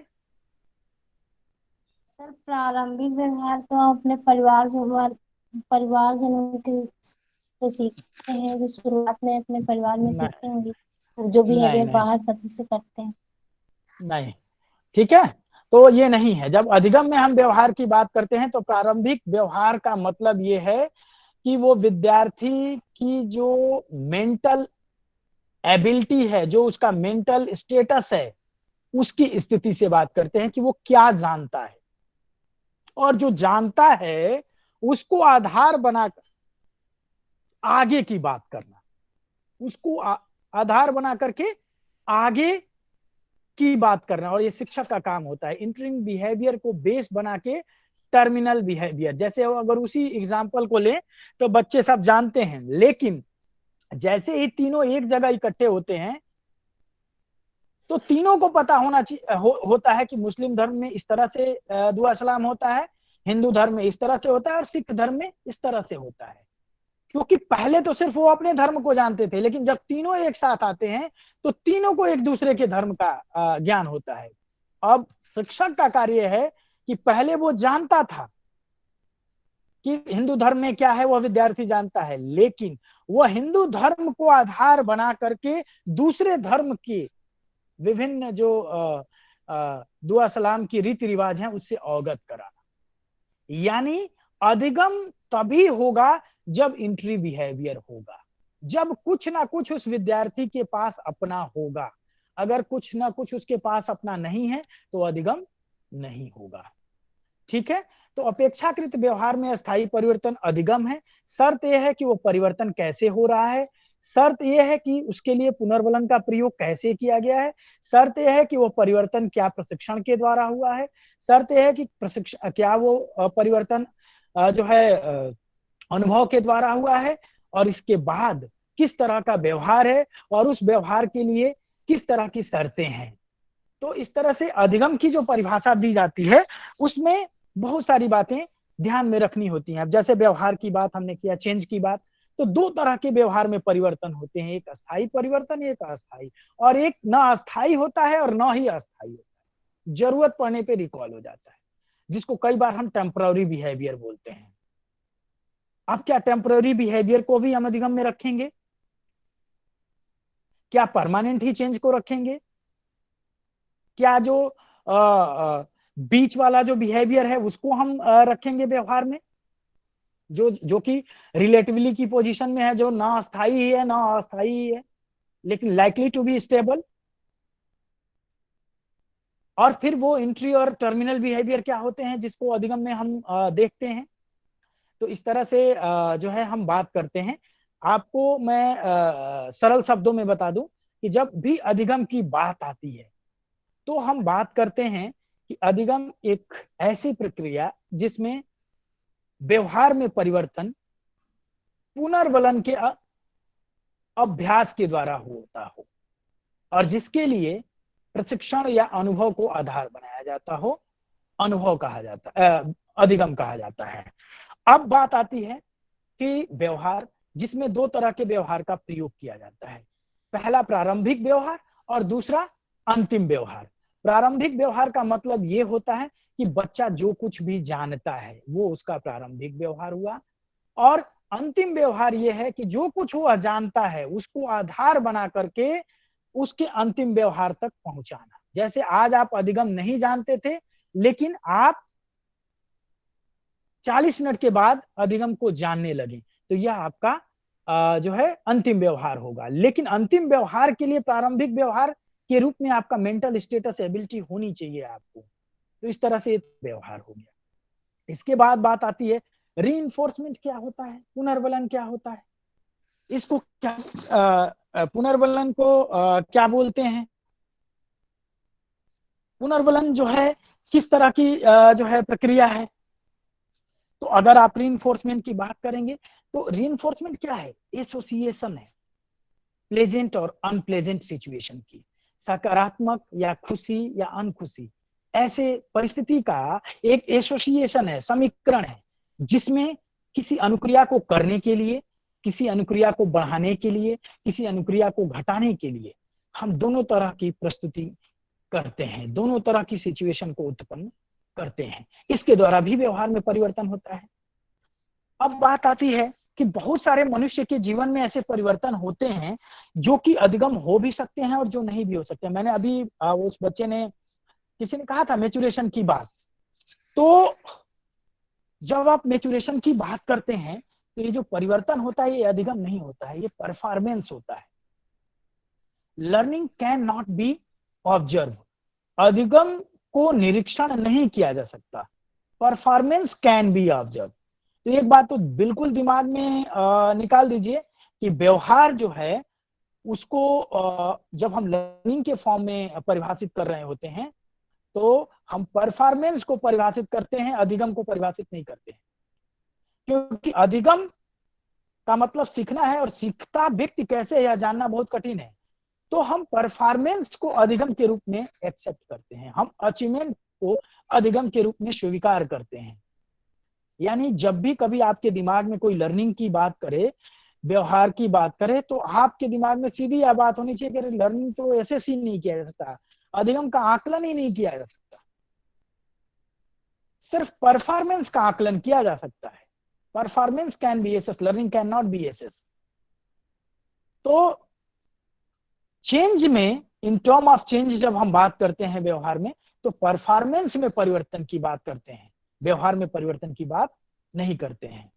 सर प्रारंभिक व्यवहार तो अपने परिवारजनों के से सीखते हैं, जो शुरुआत में अपने परिवार में सीखते होंगे, जो बिहेवियर नहीं बाहर सभी से करते हैं। नहीं, ठीक है, तो ये नहीं है। जब अधिगम में हम व्यवहार की बात करते हैं तो प्रारंभिक व्यवहार का मतलब ये है कि वो विद्यार्थी की जो मेंटल एबिलिटी है, जो उसका मेंटल स्टेटस है, उसकी स्थिति से बात करते हैं कि वो क्या जानता है, और जो जानता है उसको आधार बनाकर आगे की बात करना, उसको आधार बना करके आगे की बात करना, और ये शिक्षक का काम होता है। इंटरिंग बिहेवियर को बेस बना के टर्मिनल बिहेवियर, जैसे अगर उसी एग्जाम्पल को लें तो बच्चे सब जानते हैं, लेकिन जैसे ही तीनों एक जगह इकट्ठे होते हैं तो तीनों को पता होना चाहिए होता है कि मुस्लिम धर्म में इस तरह से दुआ सलाम होता है, हिंदू धर्म में इस तरह से होता है, और सिख धर्म में इस तरह से होता है। क्योंकि पहले तो सिर्फ वो अपने धर्म को जानते थे, लेकिन जब तीनों एक साथ आते हैं तो तीनों को एक दूसरे के धर्म का ज्ञान होता है। अब शिक्षक का कार्य है कि पहले वो जानता था कि हिंदू धर्म में क्या है, वह विद्यार्थी जानता है, लेकिन वह हिंदू धर्म को आधार बना करके दूसरे धर्म के विभिन्न जो दुआ सलाम की रीति रिवाज हैं उससे अवगत कराना। यानी अधिगम तभी होगा जब इंट्री बिहेवियर होगा, जब कुछ ना कुछ उस विद्यार्थी के पास अपना होगा। अगर कुछ ना कुछ उसके पास अपना नहीं है तो अधिगम नहीं होगा। ठीक है, तो अपेक्षाकृत व्यवहार में अस्थायी परिवर्तन अधिगम है। शर्त यह है कि वो परिवर्तन कैसे हो रहा है, शर्त यह है कि उसके लिए पुनर्बलन का प्रयोग कैसे किया गया है, शर्त यह है कि वो परिवर्तन क्या प्रशिक्षण के द्वारा हुआ है, शर्त यह है कि प्रशिक्षण क्या वो परिवर्तन जो है अनुभव के द्वारा हुआ है, और इसके बाद किस तरह का व्यवहार है और उस व्यवहार के लिए किस तरह की शर्तें हैं। तो इस तरह से अधिगम की जो परिभाषा दी जाती है उसमें बहुत सारी बातें ध्यान में रखनी होती हैं। अब जैसे व्यवहार की बात हमने किया, चेंज की बात, तो दो तरह के व्यवहार में परिवर्तन होते हैं, एक अस्थायी परिवर्तन, एक अस्थायी, और एक न अस्थायी होता है और न ही अस्थायी होता है, जरूरत पड़ने पे रिकॉल हो जाता है, जिसको कई बार हम टेम्पररी बिहेवियर बोलते हैं। अब क्या टेम्पररी बिहेवियर को भी हम अधिगम में रखेंगे? क्या परमानेंट ही चेंज को रखेंगे? क्या जो बीच वाला जो बिहेवियर है उसको हम रखेंगे व्यवहार में, जो कि रिलेटिवली की पोजीशन में है, जो ना अस्थायी है ना अस्थायी है, लेकिन लाइकली टू बी स्टेबल? और फिर वो एंट्री और टर्मिनल बिहेवियर क्या होते हैं जिसको अधिगम में हम देखते हैं। तो इस तरह से जो है हम बात करते हैं। आपको मैं सरल शब्दों में बता दूं कि जब भी अधिगम की बात आती है तो हम बात करते हैं कि अधिगम एक ऐसी प्रक्रिया जिसमें व्यवहार में परिवर्तन पुनर्बलन के अभ्यास के द्वारा होता हो और जिसके लिए प्रशिक्षण या अनुभव को आधार बनाया जाता हो, अनुभव कहा जाता अधिगम कहा जाता है। अब बात आती है कि व्यवहार जिसमें दो तरह के व्यवहार का प्रयोग किया जाता है, पहला प्रारंभिक व्यवहार और दूसरा अंतिम व्यवहार। प्रारंभिक व्यवहार का मतलब ये होता है कि बच्चा जो कुछ भी जानता है वो उसका प्रारंभिक व्यवहार हुआ, और अंतिम व्यवहार ये है कि जो कुछ वो जानता है उसको आधार बना करके उसके अंतिम व्यवहार तक पहुंचाना। जैसे आज आप अधिगम नहीं जानते थे, लेकिन आप 40 मिनट के बाद अधिगम को जानने लगे, तो यह आपका जो है अंतिम व्यवहार होगा। लेकिन अंतिम व्यवहार के लिए प्रारंभिक व्यवहार के रूप में आपका मेंटल स्टेटस एबिलिटी होनी चाहिए आपको। तो इस तरह से व्यवहार हो गया। इसके बाद बात आती है रीइंफोर्समेंट क्या होता है, पुनर्बलन क्या होता है, इसको क्या पुनर्बलन को क्या बोलते हैं, पुनर्बलन जो है किस तरह की जो है प्रक्रिया है। तो अगर आप रीइंफोर्समेंट की बात करेंगे तो रीइंफोर्समेंट क्या है, एसोसिएशन है प्लेजेंट और अनप्लेजेंट सिचुएशन की, सकारात्मक या खुशी या अनखुशी ऐसे परिस्थिति का एक एसोसिएशन है, समीकरण है, जिसमें किसी अनुक्रिया को करने के लिए, किसी अनुक्रिया को बढ़ाने के लिए, किसी अनुक्रिया को घटाने के लिए हम दोनों तरह की प्रस्तुति करते हैं, दोनों तरह की सिचुएशन को उत्पन्न करते हैं। इसके द्वारा भी व्यवहार में परिवर्तन होता है। अब बात आती है कि बहुत सारे मनुष्य के जीवन में ऐसे परिवर्तन होते हैं जो कि अधिगम हो भी सकते हैं और जो नहीं भी हो सकते। मैंने अभी उस बच्चे ने, किसी ने कहा था मैच्योरेशन की बात, तो जब आप मैच्योरेशन की बात करते हैं तो ये जो परिवर्तन होता है ये अधिगम नहीं होता है, ये परफॉर्मेंस होता है। Learning can not B observe, अधिगम को निरीक्षण नहीं किया जा सकता, परफॉर्मेंस कैन बी ऑब्जर्व। तो एक बात तो बिल्कुल दिमाग में निकाल दीजिए कि व्यवहार जो है उसको जब हम लर्निंग के फॉर्म में परिभाषित कर रहे होते हैं तो हम परफॉर्मेंस को परिभाषित करते हैं, अधिगम को परिभाषित नहीं करते हैं। क्योंकि अधिगम का मतलब सीखना है और सीखता व्यक्ति कैसे है यह जानना बहुत कठिन है। तो हम परफॉर्मेंस को अधिगम के रूप में एक्सेप्ट करते हैं, हम अचीवमेंट को अधिगम के रूप में स्वीकार करते हैं। यानी जब भी कभी आपके दिमाग में कोई लर्निंग की बात करे, व्यवहार की बात करे, तो आपके दिमाग में सीधी यह बात होनी चाहिए कि लर्निंग तो ऐसे ही नहीं किया जा सकता, अधिगम का आकलन ही नहीं किया जा सकता, सिर्फ परफॉर्मेंस का आकलन किया जा सकता है। Performance can be assess, learning can not be assess. तो चेंज में, इन टर्म ऑफ चेंज जब हम बात करते हैं व्यवहार में, तो परफॉर्मेंस में परिवर्तन की बात करते हैं, व्यवहार में परिवर्तन की बात नहीं करते हैं।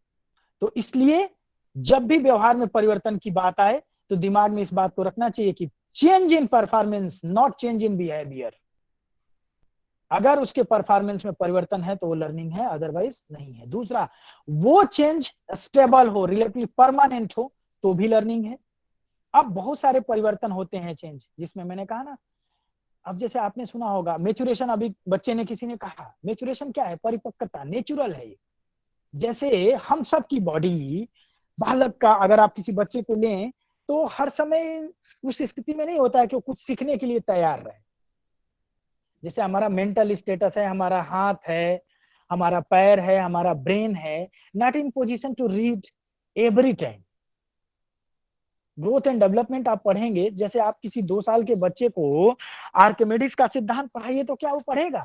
तो इसलिए जब भी व्यवहार में परिवर्तन की बात आए तो दिमाग में इस बात को रखना चाहिए कि change in performance, not change in behaviour. अगर उसके परफॉर्मेंस में परिवर्तन है तो वो लर्निंग है, अदरवाइज नहीं है। दूसरा, वो चेंज स्टेबल हो, रिलेटिवली परमानेंट हो, तो भी लर्निंग है। अब बहुत सारे परिवर्तन होते हैं, चेंज, जिसमें मैंने कहा ना, अब जैसे आपने सुना होगा मेचुरेशन, अभी बच्चे ने किसी ने कहा मेचुरेशन क्या है, परिपक्वता, नेचुरल है ये। जैसे हम सब की बॉडी, बालक का अगर आप किसी बच्चे को लें तो हर समय उस स्थिति में नहीं होता है कि वो कुछ सीखने के लिए तैयार रहे। जैसे हमारा मेंटल स्टेटस है, हमारा हाथ है, हमारा पैर है, हमारा ब्रेन है, not in position to read every time. Growth and development आप पढ़ेंगे, जैसे आप किसी 2 साल के बच्चे को आर्किमिडीज का सिद्धांत पढ़ाइए तो क्या वो पढ़ेगा?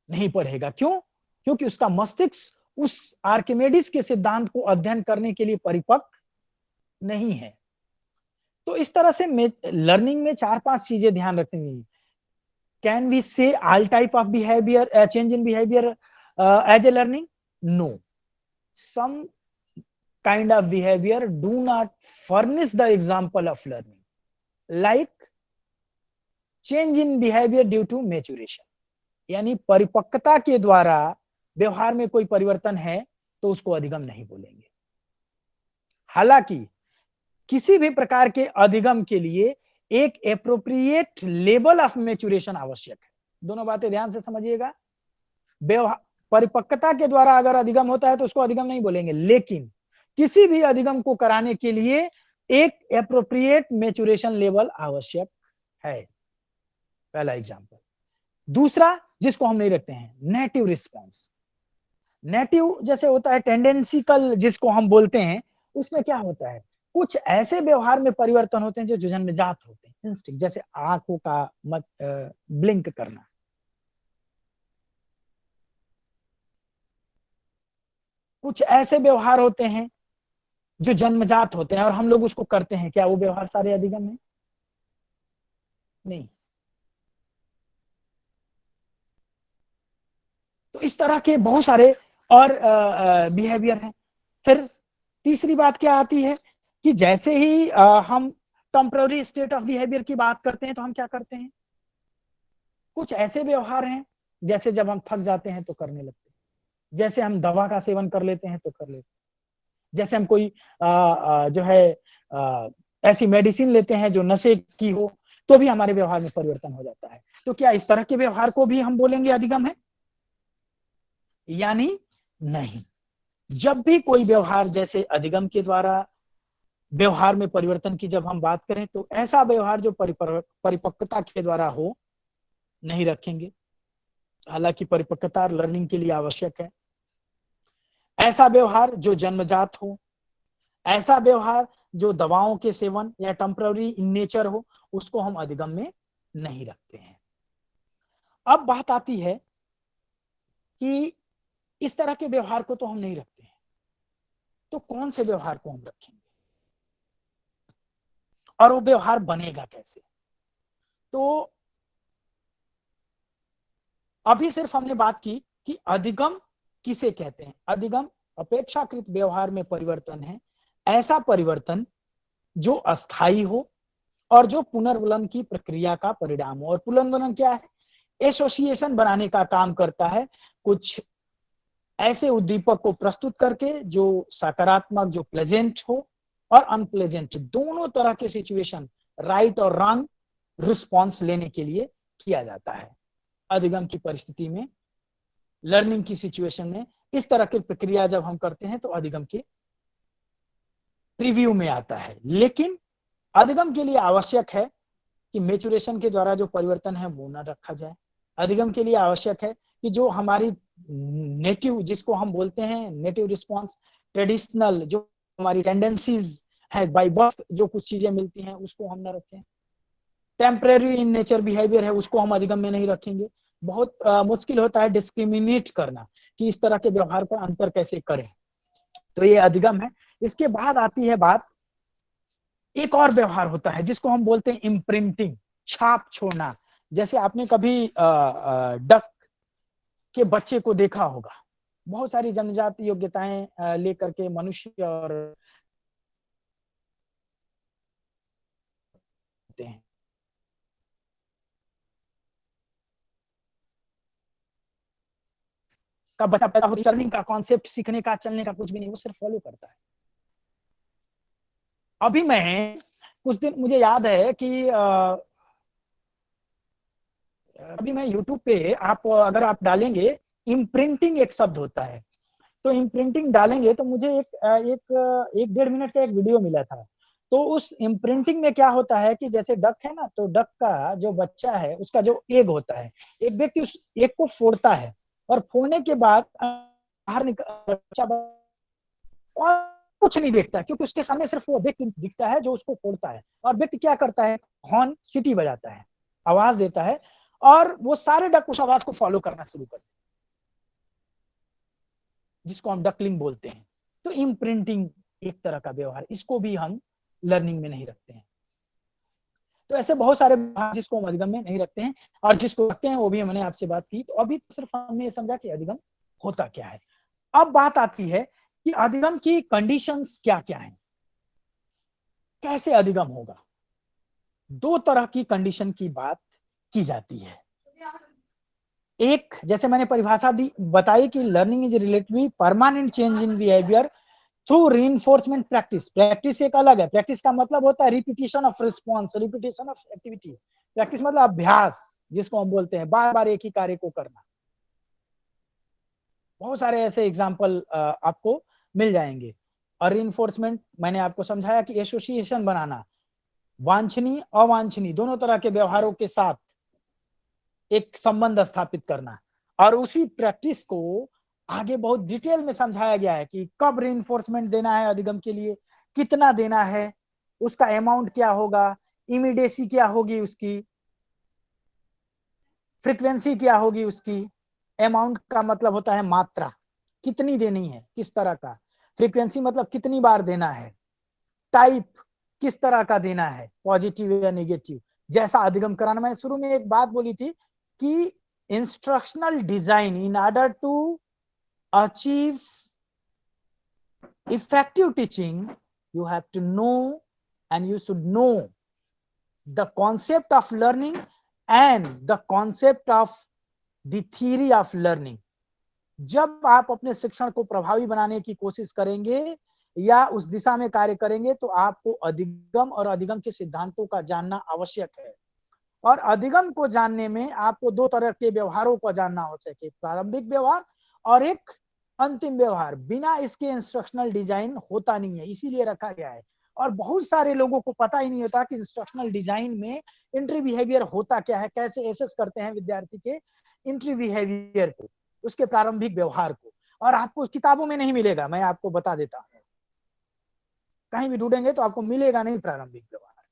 नहीं पढ़ेगा। क्यों? क्योंकि उसका मस्तिष्क उस आर्किमिडीज के सिद्धांत को अध्ययन करने के लिए परिपक्व नहीं है। तो इस तरह से लर्निंग में 4-5 चीजें ध्यान रखेंगे। Can we say all type of behaviour, change in behaviour as a learning? No, some kind of behavior do not furnish the example of learning, like change in behavior due to maturation। यानी परिपक्वता के द्वारा व्यवहार में कोई परिवर्तन है तो उसको अधिगम नहीं बोलेंगे। हालांकि किसी भी प्रकार के अधिगम के लिए एक एप्रोप्रिएट लेवल ऑफ मैच्योरेशन आवश्यक है। दोनों बातें ध्यान से समझिएगा। परिपक्वता के द्वारा अगर अधिगम होता है तो उसको अधिगम नहीं बोलेंगे, लेकिन किसी भी अधिगम को कराने के लिए एक एप्रोप्रिएट मैच्योरेशन लेवल आवश्यक है। पहला एग्जांपल। दूसरा जिसको हम नहीं रखते हैं, नेटिव रिस्पॉन्स। नेटिव जैसे होता है टेंडेंसिकल जिसको हम बोलते हैं, उसमें क्या होता है, कुछ ऐसे व्यवहार में परिवर्तन होते हैं जो जन्मजात होते हैं। इंस्टिंक्ट, जैसे आंखों का ब्लिंक करना, कुछ ऐसे व्यवहार होते हैं जो जन्मजात होते हैं और हम लोग उसको करते हैं। क्या वो व्यवहार सारे अधिगम है? नहीं। तो इस तरह के बहुत सारे और बिहेवियर हैं। फिर तीसरी बात क्या आती है कि जैसे ही हम टेम्पररी स्टेट ऑफ बिहेवियर की बात करते हैं तो हम क्या करते हैं, कुछ ऐसे व्यवहार हैं जैसे जब हम थक जाते हैं तो करने लगते हैं, जैसे हम दवा का सेवन कर लेते हैं तो कर लेते हैं, जैसे हम कोई जो है ऐसी मेडिसिन लेते हैं जो नशे की हो तो भी हमारे व्यवहार में परिवर्तन हो जाता है। तो क्या इस तरह के व्यवहार को भी हम बोलेंगे अधिगम है? यानी नहीं। जब भी कोई व्यवहार जैसे अधिगम के द्वारा व्यवहार में परिवर्तन की जब हम बात करें तो ऐसा व्यवहार जो परिपक्वता के द्वारा हो, नहीं रखेंगे। हालांकि परिपक्वता लर्निंग के लिए आवश्यक है। ऐसा व्यवहार जो जन्मजात हो, ऐसा व्यवहार जो दवाओं के सेवन या टेम्पररी इन नेचर हो, उसको हम अधिगम में नहीं रखते हैं। अब बात आती है कि इस तरह के व्यवहार को तो हम नहीं रखते हैं, तो कौन से व्यवहार को हम रखेंगे और वो व्यवहार बनेगा कैसे? तो अभी सिर्फ हमने बात की कि अधिगम किसे कहते हैं। अधिगम अपेक्षाकृत व्यवहार में परिवर्तन है, ऐसा परिवर्तन जो अस्थायी हो और जो पुनर्वलन की प्रक्रिया का परिणाम हो। और पुनर्वलन क्या है? एसोसिएशन बनाने का काम करता है, कुछ ऐसे उद्दीपक को प्रस्तुत करके जो सकारात्मक, जो प्लेजेंट हो और अनप्लेजेंट दोनों तरह के सिचुएशन, राइट और रॉन्ग रिस्पॉन्स लेने के लिए किया जाता है। अधिगम की परिस्थिति में, लर्निंग की सिचुएशन में इस तरह की प्रक्रिया जब हम करते हैं तो अधिगम के प्रीव्यू में आता है। लेकिन अधिगम के लिए आवश्यक है कि मैच्योरेशन के द्वारा जो परिवर्तन है वो न रखा जाए। अधिगम के लिए आवश्यक है कि जो हमारी नेटिव, जिसको हम बोलते हैं नेटिव रिस्पॉन्स, ट्रेडिशनल जो हमारी टेंडेंसीज है, बाय बर्थ जो कुछ चीजें मिलती हैं उसको हम न रखें। टेम्परेरी इन नेचर बिहेवियर है उसको हम अधिगम में नहीं रखेंगे। बहुत मुश्किल होता है डिस्क्रिमिनेट करना कि इस तरह के व्यवहार पर अंतर कैसे करें, तो ये अधिगम है। इसके बाद आती है बात, एक और व्यवहार होता है जिसको हम बोलते हैं इम्प्रिंटिंग, छाप छोड़ना। जैसे आपने कभी डक के बच्चे को देखा होगा, बहुत सारी जन्मजात योग्यताएं लेकर के मनुष्य और हैं। का बच्चा पैदा होता है, चलने का कॉन्सेप्ट, सीखने का, चलने का कुछ भी नहीं, वो सिर्फ फॉलो करता है। अभी मैं कुछ दिन, मुझे याद है कि अभी मैं YouTube पे, आप अगर आप डालेंगे इम्प्रिंटिंग, एक शब्द होता है, तो इम्प्रिंटिंग डालेंगे तो मुझे एक 1.5 मिनट का एक वीडियो मिला था। तो उस इम्प्रिंटिंग में क्या होता है कि जैसे डक है ना, तो डक का जो बच्चा है, उसका जो एग होता है, एक व्यक्ति उस एग को फोड़ता है, और फोड़ने के बाद बाहर बच्चा और कुछ नहीं देखता, क्योंकि उसके सामने सिर्फ वो व्यक्ति दिखता है जो उसको फोड़ता है। और व्यक्ति क्या करता है, हॉर्न, सीटी बजाता है, आवाज देता है, और वो सारे डक उस आवाज को फॉलो करना शुरू करते हैं, जिसको हम डकलिंग बोलते हैं। तो इम्प्रिंटिंग एक तरह का व्यवहार, इसको भी हम लर्निंग में नहीं रखते हैं। तो ऐसे बहुत सारे भाग जिसको हम अधिगम में नहीं रखते हैं, और जिसको रखते हैं वो भी हमने आपसे बात की। तो अभी सिर्फ हमने ये समझा कि अधिगम होता क्या है। अब बात आती है कि अधिगम की कंडीशंस क्या क्या हैं, कैसे अधिगम होगा। 2 तरह की कंडीशन की बात की जाती है। एक, जैसे मैंने परिभाषा दी, बताई कि learning is relatively permanent change in behaviour through reinforcement practice. Practice एक अलग है, प्रैक्टिस का मतलब होता है repetition of response, repetition of activity. Practice मतलब अभ्यास, जिसको हम बोलते हैं बार बार एक ही कार्य को करना। बहुत सारे ऐसे एग्जाम्पल आपको मिल जाएंगे। और रीइंफोर्समेंट मैंने आपको समझाया कि एसोसिएशन बनाना, वांछनीय अवांछनीय दोनों तरह के व्यवहारों के साथ एक संबंध स्थापित करना। और उसी प्रैक्टिस को आगे बहुत डिटेल में समझाया गया है कि कब रीइंफोर्समेंट देना है अधिगम के लिए, कितना देना है, उसका अमाउंट क्या होगा, इमीडिएसी क्या होगी, उसकी फ्रीक्वेंसी क्या होगी, उसकी अमाउंट का मतलब होता है मात्रा, कितनी देनी है, किस तरह का, फ्रीक्वेंसी मतलब कितनी बार देना है, टाइप किस तरह का देना है, पॉजिटिव या नेगेटिव, जैसा अधिगम कराना। मैंने शुरू में एक बात बोली थी कि instructional design, in order to achieve effective teaching, you have to know and you should know the concept of learning and the concept of the theory of learning. जब आप अपने शिक्षण को प्रभावी बनाने की कोशिश करेंगे या उस दिशा में कार्य करेंगे, तो आपको अधिगम और अधिगम के सिद्धांतों का जानना आवश्यक है। और अधिगम को जानने में आपको 2 तरह के व्यवहारों को जानना आवश्यक है, प्रारंभिक व्यवहार और एक अंतिम व्यवहार। बिना इसके इंस्ट्रक्शनल डिजाइन होता नहीं है, इसीलिए रखा गया है। और बहुत सारे लोगों को पता ही नहीं होता कि इंस्ट्रक्शनल डिजाइन में एंट्री बिहेवियर होता क्या है, कैसे एसेस करते हैं विद्यार्थी के एंट्री बिहेवियर को, उसके प्रारंभिक व्यवहार को। और आपको किताबों में नहीं मिलेगा, मैं आपको बता देता हूं, कहीं भी ढूंढेंगे तो आपको मिलेगा नहीं प्रारंभिक व्यवहार।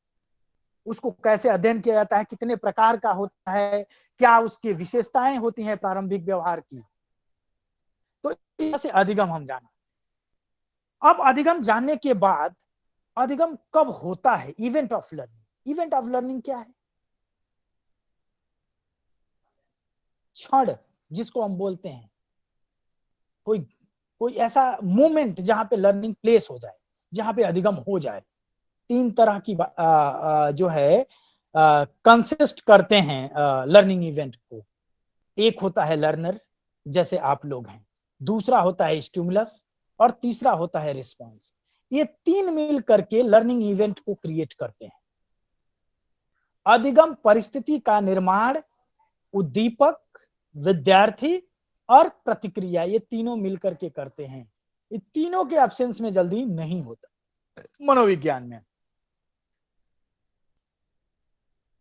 उसको कैसे अध्ययन किया जाता है, कितने प्रकार का होता है, क्या उसकी विशेषताएं होती हैं प्रारंभिक व्यवहार की, तो ऐसे अधिगम हम जाना। अब अधिगम जानने के बाद अधिगम कब होता है, event of learning. Event of learning क्या है, क्षण जिसको हम बोलते हैं, कोई ऐसा मोमेंट जहां पे लर्निंग प्लेस हो जाए, जहां पे अधिगम हो जाए। 3 तरह की जो है कंसिस्ट करते हैं लर्निंग इवेंट को। एक होता है लर्नर, जैसे आप लोग हैं, दूसरा होता है स्टिमुलस, और तीसरा होता है रिस्पॉन्स। ये 3 मिल करके लर्निंग इवेंट को क्रिएट करते हैं। अधिगम परिस्थिति का निर्माण, उद्दीपक, विद्यार्थी और प्रतिक्रिया, ये तीनों मिलकर के करते हैं। ये तीनों के एब्सेंस में जल्दी नहीं होता मनोविज्ञान में।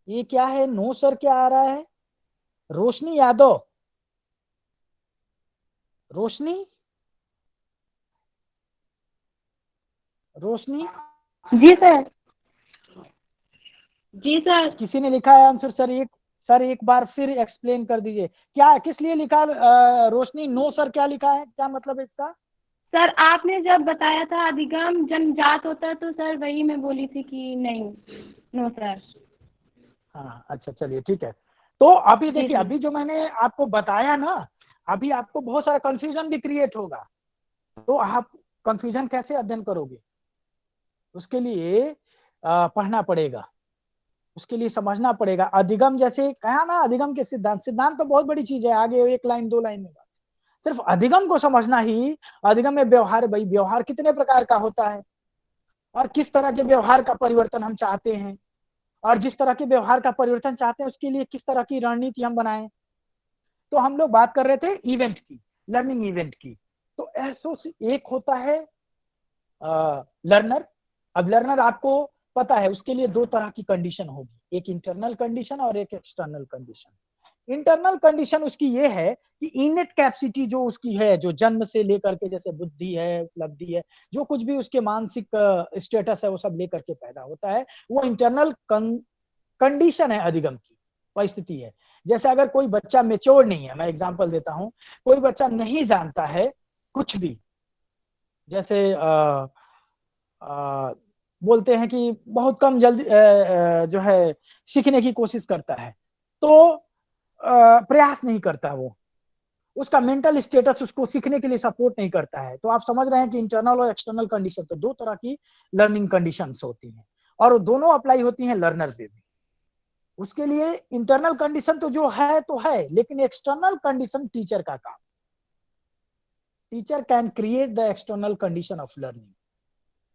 ये क्या है, नो सर क्या आ रहा है, रोशनी यादव, रोशनी जी सर, जी सर। किसी ने लिखा है आंसर, सर एक बार फिर एक्सप्लेन कर दीजिए, क्या किस लिए लिखा रोशनी, नो सर क्या लिखा है, क्या मतलब है इसका? सर आपने जब बताया था अधिगम जन्मजात होता है, तो सर वही मैं बोली थी कि नहीं, नो सर। हाँ अच्छा, चलिए ठीक है। तो अभी देखिए, अभी जो मैंने आपको बताया ना, अभी आपको बहुत सारा कंफ्यूजन भी क्रिएट होगा। तो आप कंफ्यूजन कैसे अध्ययन करोगे, उसके लिए पढ़ना पड़ेगा, उसके लिए समझना पड़ेगा। अधिगम जैसे कहा ना, अधिगम के सिद्धांत तो बहुत बड़ी चीज है, आगे 1 लाइन 2 लाइन में बात। सिर्फ अधिगम को समझना ही, अधिगम में व्यवहार, भाई व्यवहार कितने प्रकार का होता है, और किस तरह के व्यवहार का परिवर्तन हम चाहते हैं, और जिस तरह के व्यवहार का परिवर्तन चाहते हैं उसके लिए किस तरह की रणनीति हम बनाएं। तो हम लोग बात कर रहे थे इवेंट की, लर्निंग इवेंट की। तो एक होता है लर्नर। अब लर्नर आपको पता है उसके लिए दो तरह की कंडीशन होगी, एक इंटरनल कंडीशन और एक एक्सटर्नल कंडीशन। इंटरनल कंडीशन उसकी ये है कि इनेट कैपेसिटी जो उसकी है, जो जन्म से लेकर के, जैसे बुद्धि है, उपलब्धि है, जो कुछ भी उसके मानसिक स्टेटस है वो सब लेकर के पैदा होता है, वो इंटरनल कंडीशन है, अधिगम की परिस्थिति है। जैसे अगर कोई बच्चा मेच्योर नहीं है, मैं एग्जांपल देता हूं, कोई बच्चा नहीं जानता है कुछ भी, जैसे बोलते हैं कि बहुत कम जल्दी जो है सीखने की कोशिश करता है, तो प्रयास नहीं करता, वो उसका मेंटल स्टेटस उसको सीखने के लिए सपोर्ट नहीं करता है, तो आप समझ रहे हैं कि इंटरनल और एक्सटर्नल कंडीशन, तो दो तरह की लर्निंग कंडीशंस होती हैं और दोनों अप्लाई होती हैं लर्नर पे भी। उसके लिए इंटरनल कंडीशन तो जो है तो है, लेकिन एक्सटर्नल कंडीशन टीचर का काम। Teacher can create the external condition of learning.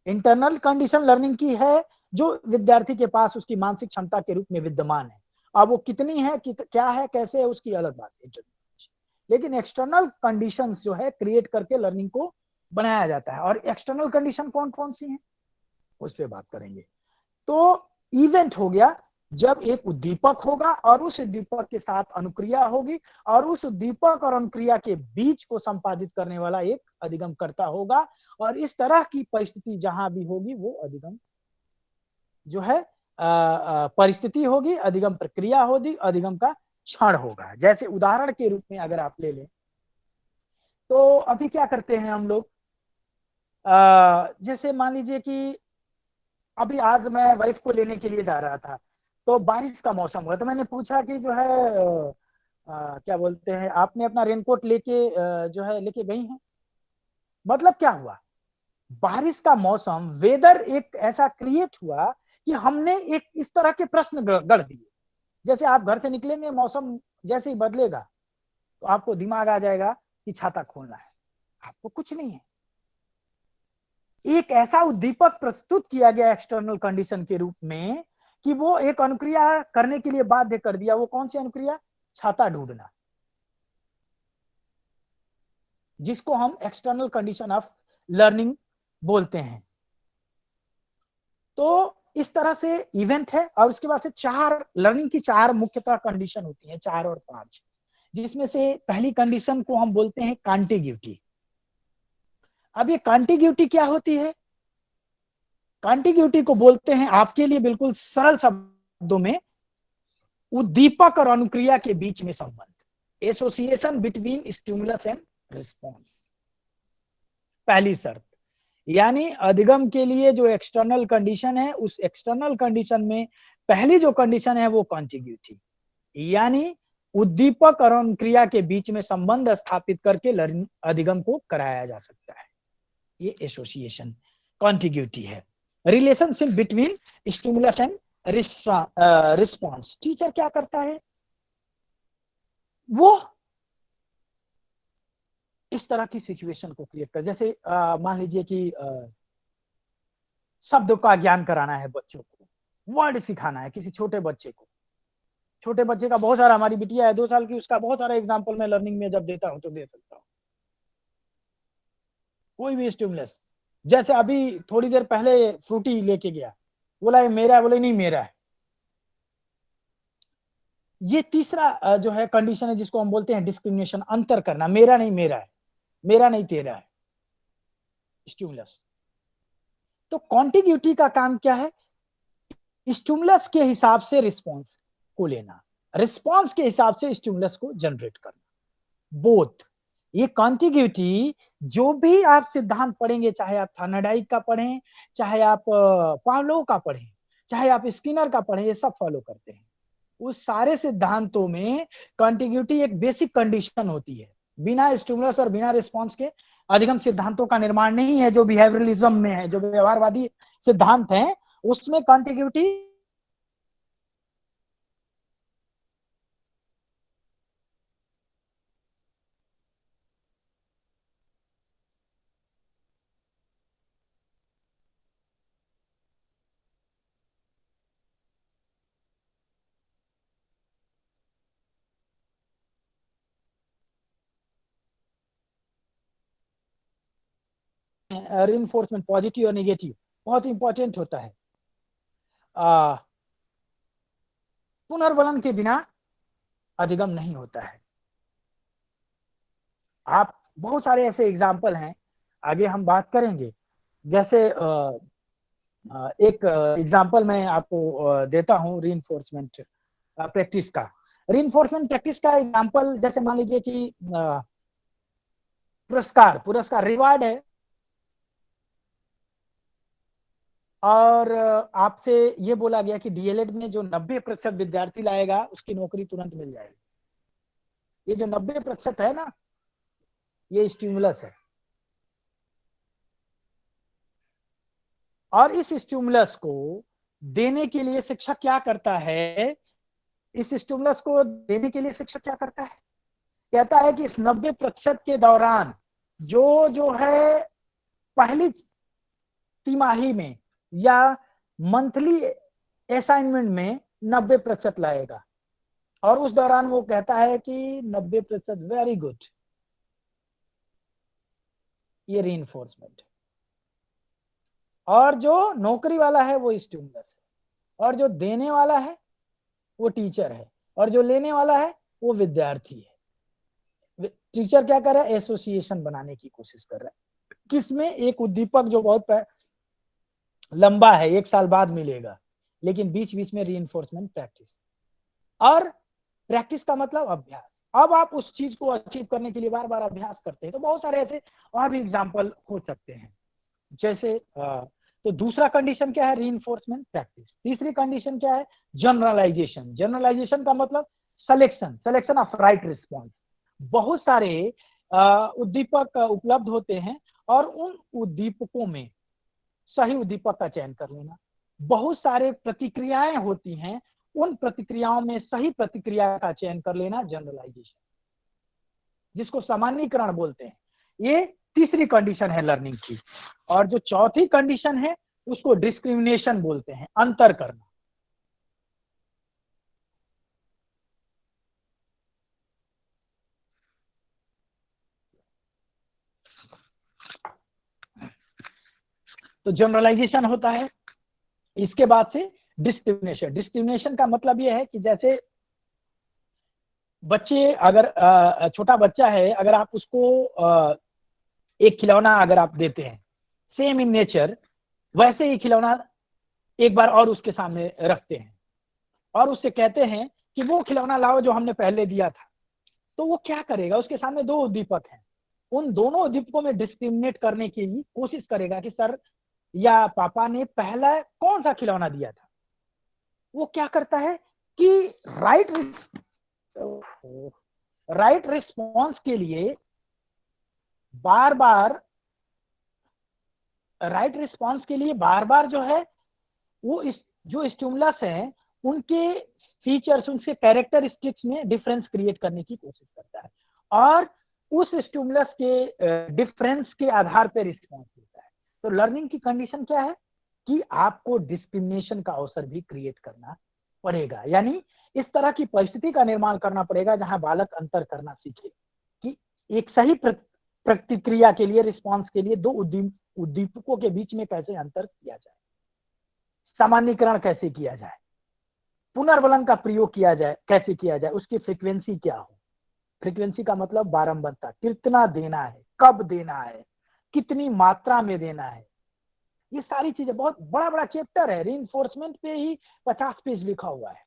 Internal condition learning की है जो विद्यार्थी के पास उसकी मानसिक क्षमता के रूप में विद्यमान है। अब वो कितनी है, क्या है, कैसे है, उसकी अलग बात है। लेकिन एक्सटर्नल कंडीशंस जो है क्रिएट करके लर्निंग को बनाया जाता है। और एक्सटर्नल कंडीशन कौन कौन सी हैं उस पर बात करेंगे। तो इवेंट हो गया जब एक उद्दीपक होगा और उस उद्दीपक के साथ अनुक्रिया होगी, और उस उद्दीपक और अनुक्रिया के बीच को संपादित करने वाला एक अधिगम करता होगा, और इस तरह की परिस्थिति जहां भी होगी वो अधिगम जो है परिस्थिति होगी, अधिगम प्रक्रिया होगी, अधिगम का क्षण होगा। जैसे उदाहरण के रूप में अगर आप ले लें, तो अभी क्या करते हैं हम लोग, जैसे मान लीजिए कि अभी आज मैं वाइफ को लेने के लिए जा रहा था, तो बारिश का मौसम हुआ, तो मैंने पूछा कि जो है क्या बोलते हैं, आपने अपना रेनकोट लेके जो है लेके गई हैं। मतलब क्या हुआ, बारिश का मौसम, वेदर एक ऐसा क्रिएट हुआ कि हमने एक इस तरह के प्रश्न गढ़ दिए। जैसे आप घर से निकलेंगे, मौसम जैसे ही बदलेगा तो आपको दिमाग आ जाएगा कि छाता खोलना है, आपको कुछ नहीं है। एक ऐसा उद्दीपक प्रस्तुत किया गया एक्सटर्नल कंडीशन के रूप में कि वो एक अनुक्रिया करने के लिए बाध्य कर दिया। वो कौन सी अनुक्रिया, छाता ढूंढना, जिसको हम एक्सटर्नल कंडीशन ऑफ लर्निंग बोलते हैं। तो इस तरह से इवेंट है। और उसके बाद से चार लर्निंग की चार मुख्यतः कंडीशन होती हैं, 4 और 5, जिसमें से पहली कंडीशन को हम बोलते हैं कॉन्टिग्यूटी। अब ये कॉन्टिग्यूटी क्या होती है, कॉन्टिग्यूटी को बोलते हैं आपके लिए बिल्कुल सरल शब्दों में उद्दीपक और अनुक्रिया के बीच में संबंध, association between stimulus and response. पहली शर्त, यानी अधिगम के लिए जो एक्सटर्नल कंडीशन है, उस एक्सटर्नल कंडीशन में पहली जो कंडीशन है वो कॉन्टिग्यूटी, यानी उद्दीपक और अनुक्रिया के बीच में संबंध स्थापित करके अधिगम को कराया जा सकता है। ये एसोसिएशन कॉन्टिग्यूटी है, relationship between stimulus and response. Teacher क्या करता है, वो इस तरह की सिचुएशन को क्रिएट कर, जैसे मान लीजिए कि शब्द का ज्ञान कराना है बच्चों को, वर्ड सिखाना है किसी छोटे बच्चे को। छोटे बच्चे का बहुत सारा, हमारी बिटिया है 2 साल की, उसका बहुत सारा एग्जाम्पल मैं लर्निंग में जब देता हूं तो दे सकता हूं। कोई भी स्टिमुलस, जैसे अभी थोड़ी देर पहले फ्रूटी लेके गया, बोला ये मेरा है, बोले नहीं मेरा है। ये तीसरा जो है कंडीशन है जिसको हम बोलते हैं डिस्क्रिमिनेशन, अंतर करना, मेरा नहीं मेरा है, मेरा नहीं तेरा है, स्टिमुलस। तो कॉन्टिग्यूटी का काम क्या है, स्टिमुलस के हिसाब से रिस्पॉन्स को लेना, रिस्पॉन्स के हिसाब से स्टिमुलस को जनरेट करना, बोथ। ये कॉन्टिग्यूटी जो भी आप सिद्धांत पढ़ेंगे, चाहे आप थर्नडाइक का पढ़ें, चाहे आप पावलोव का पढ़ें, चाहे आप स्किनर का पढ़ें, ये सब फॉलो करते हैं। उस सारे सिद्धांतों में कॉन्टिग्यूटी एक बेसिक कंडीशन होती है। बिना स्टिमुलस और बिना रिस्पॉन्स के अधिगम सिद्धांतों का निर्माण नहीं है। जो बिहेवियरलिज्म में है, जो व्यवहारवादी सिद्धांत है, उसमें कॉन्टिग्यूटी रीइंफोर्समेंट पॉजिटिव और नेगेटिव बहुत इंपॉर्टेंट होता है। पुनर्वलन के बिना अधिगम नहीं होता है। आप बहुत सारे ऐसे एग्जाम्पल हैं, आगे हम बात करेंगे। जैसे एक एग्जाम्पल मैं आपको देता हूं रीइंफोर्समेंट प्रैक्टिस का। रीइंफोर्समेंट प्रैक्टिस का एग्जाम्पल जैसे मान लीजिए कि पुरस्कार रिवार्ड है, और आपसे ये बोला गया कि डीएलएड में जो 90% विद्यार्थी लाएगा उसकी नौकरी तुरंत मिल जाएगी। ये जो 90% है ना, ये स्टिमुलस है, और इस स्टिमुलस को देने के लिए शिक्षक क्या करता है? इस स्टिमुलस को देने के लिए शिक्षक क्या करता है? कहता है कि इस 90% के दौरान जो है पहली तिमाही में या मंथली असाइनमेंट में 90% लाएगा, और उस दौरान वो कहता है कि 90% वेरी गुड। ये रीइंफोर्समेंट। और जो नौकरी वाला है वो स्टिमुलस है, और जो देने वाला है वो टीचर है, और जो लेने वाला है वो विद्यार्थी है। टीचर क्या कर रहा है? एसोसिएशन बनाने की कोशिश कर रहा है। किसमें? एक उद्दीपक जो बहुत लंबा है, 1 साल बाद मिलेगा, लेकिन बीच बीच में रीइंफोर्समेंट प्रैक्टिस। और प्रैक्टिस का मतलब अभ्यास। अब आप उस चीज को अचीव करने के लिए बार बार अभ्यास करते हैं। तो बहुत सारे ऐसे और भी एग्जाम्पल हो सकते हैं। जैसे तो दूसरा कंडीशन क्या है? Reinforcement practice. तीसरी कंडीशन क्या है? जनरलाइजेशन। जनरलाइजेशन का मतलब सलेक्शन ऑफ राइट रिस्पॉन्स। बहुत सारे उद्दीपक उपलब्ध होते हैं, और उन उद्दीपकों में सही उद्दीपक का चयन कर लेना। बहुत सारे प्रतिक्रियाएं होती हैं, उन प्रतिक्रियाओं में सही प्रतिक्रिया का चयन कर लेना जनरलाइजेशन, जिसको सामान्यीकरण बोलते हैं। ये तीसरी कंडीशन है लर्निंग की। और जो चौथी कंडीशन है उसको डिस्क्रिमिनेशन बोलते हैं, अंतर करना। तो जनरलाइजेशन होता है। इसके बाद से डिस्क्रिमिनेशन। डिस्क्रिमिनेशन का मतलब यह है कि जैसे बच्चे, अगर छोटा बच्चा है, अगर आप उसको एक खिलौना अगर आप देते हैं सेम इन नेचर, वैसे ही खिलौना एक बार और उसके सामने रखते हैं और उससे कहते हैं कि वो खिलौना लाओ जो हमने पहले दिया था, तो वो क्या करेगा? उसके सामने 2 उद्दीपक हैं, उन दोनों उद्दीपकों में डिस्क्रिमिनेट करने की कोशिश करेगा कि सर या पापा ने पहला कौन सा खिलौना दिया था। वो क्या करता है कि राइट रिस्पॉन्स के लिए बार बार जो है वो जो स्टिमुलस है उनके फीचर्स, उनके कैरेक्टरिस्टिक्स में डिफरेंस क्रिएट करने की कोशिश करता है, और उस स्टिमुलस के डिफरेंस के आधार पर रिस्पॉन्स देता है। तो लर्निंग की कंडीशन क्या है कि आपको डिस्क्रिमिनेशन का अवसर भी क्रिएट करना पड़ेगा, यानी इस तरह की परिस्थिति का निर्माण करना पड़ेगा जहां बालक अंतर करना सीखे कि एक सही प्रतिक्रिया के लिए, रिस्पॉन्स के लिए 2 उद्दीपकों के बीच में कैसे अंतर किया जाए, सामान्यीकरण कैसे किया जाए, पुनर्वलन का प्रयोग किया जाए कैसे किया जाए, उसकी फ्रीक्वेंसी क्या हो। फ्रीक्वेंसी का मतलब बारंबारता, कितना देना है, कब देना है, कितनी मात्रा में देना है। ये सारी चीजें, बहुत बड़ा चैप्टर है। रीइंफोर्समेंट पे ही 50 पेज लिखा हुआ है,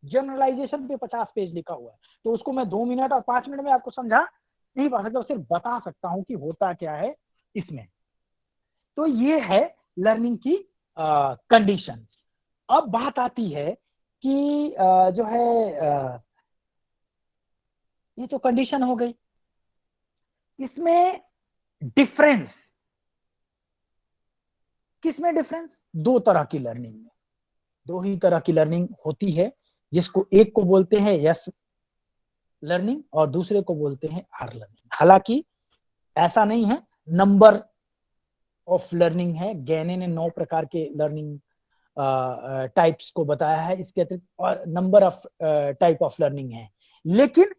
जनरलाइजेशन पे 50 पेज लिखा हुआ है। तो उसको मैं 2 मिनट और 5 मिनट में आपको समझा नहीं पा सकता, सिर्फ बता सकता हूं कि होता क्या है इसमें। तो ये है लर्निंग की कंडीशन। अब बात आती है कि जो है ये तो कंडीशन हो गई, इसमें डिफरेंस, किसमें डिफरेंस? 2 तरह की लर्निंग में, 2 ही तरह की लर्निंग होती है, जिसको एक को बोलते हैं यस लर्निंग और दूसरे को बोलते हैं आर लर्निंग। हालांकि ऐसा नहीं है, नंबर ऑफ लर्निंग है। गैने ने 9 प्रकार के लर्निंग टाइप्स को बताया है, इसके अतिरिक्त और number of type of learning है, लेकिन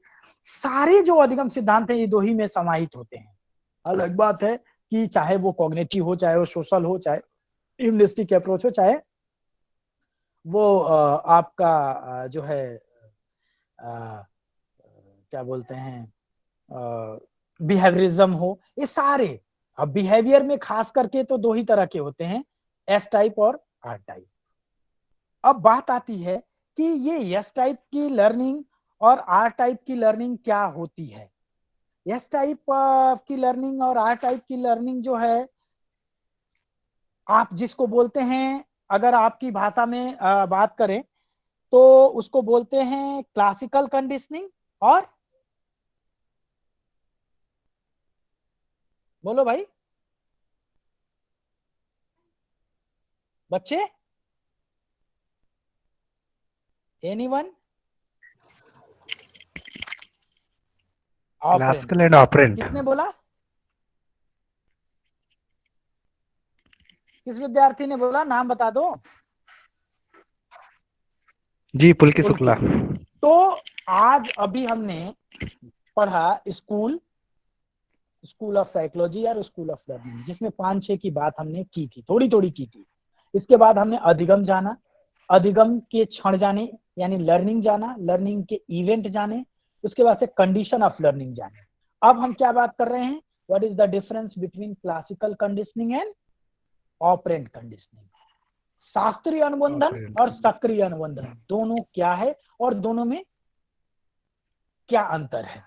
सारे जो अधिगम सिद्धांत हैं ये 2 ही में समाहित होते हैं। अलग बात है कि चाहे वो कॉग्निटिव हो, चाहे वो सोशल हो, चाहे ह्यूमनिस्टिक अप्रोच हो, चाहे वो आपका जो है क्या बोलते हैं बिहेवियरिज्म हो, ये सारे। अब बिहेवियर में खास करके तो दो ही तरह के होते हैं, एस टाइप और आर टाइप। अब बात आती है कि ये एस टाइप की लर्निंग और आर टाइप की लर्निंग क्या होती है। एस टाइप की लर्निंग और आर टाइप की लर्निंग जो है, आप जिसको बोलते हैं, अगर आपकी भाषा में बात करें तो उसको बोलते हैं क्लासिकल कंडीशनिंग और, बोलो भाई बच्चे, एनीवन? Classical and operand. किसने बोला? किस विद्यार्थी ने बोला? नाम बता दो। जी, पुलकित शुक्ला। तो आज अभी हमने पढ़ा स्कूल ऑफ साइकोलॉजी और स्कूल ऑफ लर्निंग, जिसमें 5-6 की बात हमने की थी, थोड़ी थोड़ी की थी। इसके बाद हमने अधिगम जाना, अधिगम के क्षण जाने यानी लर्निंग जाना, लर्निंग के इवेंट जाने, उसके बाद से कंडीशन ऑफ लर्निंग जाने। अब हम क्या बात कर रहे हैं? What is the difference between classical conditioning and operant conditioning. शास्त्रीय अनुबंधन और सक्रिय अनुबंधन दोनों क्या है और दोनों में क्या अंतर है,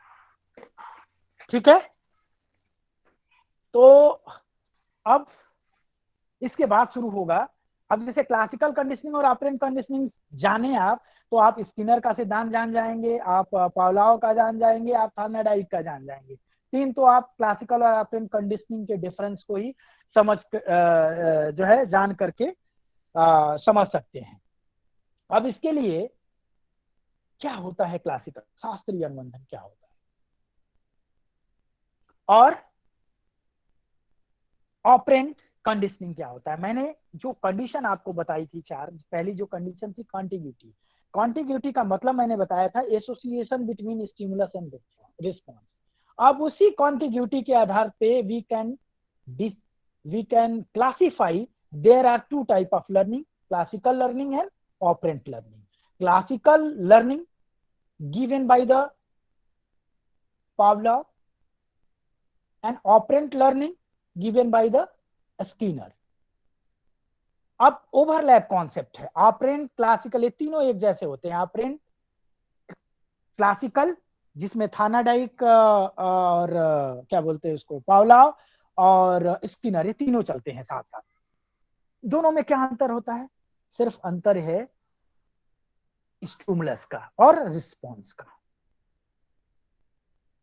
ठीक है? तो अब इसके बाद शुरू होगा, अब जैसे क्लासिकल कंडीशनिंग और ऑपरेंट कंडीशनिंग जाने आप, तो आप स्किनर का सिद्धांत जान जाएंगे, आप पावलोव का जान जाएंगे, आप थार्नाडाइक का जान जाएंगे। 3 तो आप क्लासिकल और ऑपरेंट कंडीशनिंग के डिफरेंस को ही समझ जो है जान करके समझ सकते हैं। अब इसके लिए क्या होता है क्लासिकल, शास्त्रीय अनुबंधन क्या होता है, और ऑपरेंट कंडीशनिंग क्या होता है। मैंने जो कंडीशन आपको बताई थी 4, पहली जो कंडीशन थी कॉन्टिग्यूटी। कॉन्टिग्यूटी का मतलब मैंने बताया था association between stimulus and response. अब उसी कॉन्टिग्यूटी के आधार पे we can classify there are 2 type of learning, classical learning and operant learning. Classical learning given by the Pavlov and operant learning given by the Skinner। अब overlap concept है, operand classical, ये तीनों एक जैसे होते हैं। ऑपरेंट क्लासिकल जिसमें थार्नाडाइक और क्या बोलते हैं उसको, पावलोव और स्किनर, ये तीनों चलते हैं साथ साथ। दोनों में क्या अंतर होता है? सिर्फ अंतर है स्टिमुलस का और रिस्पॉन्स का,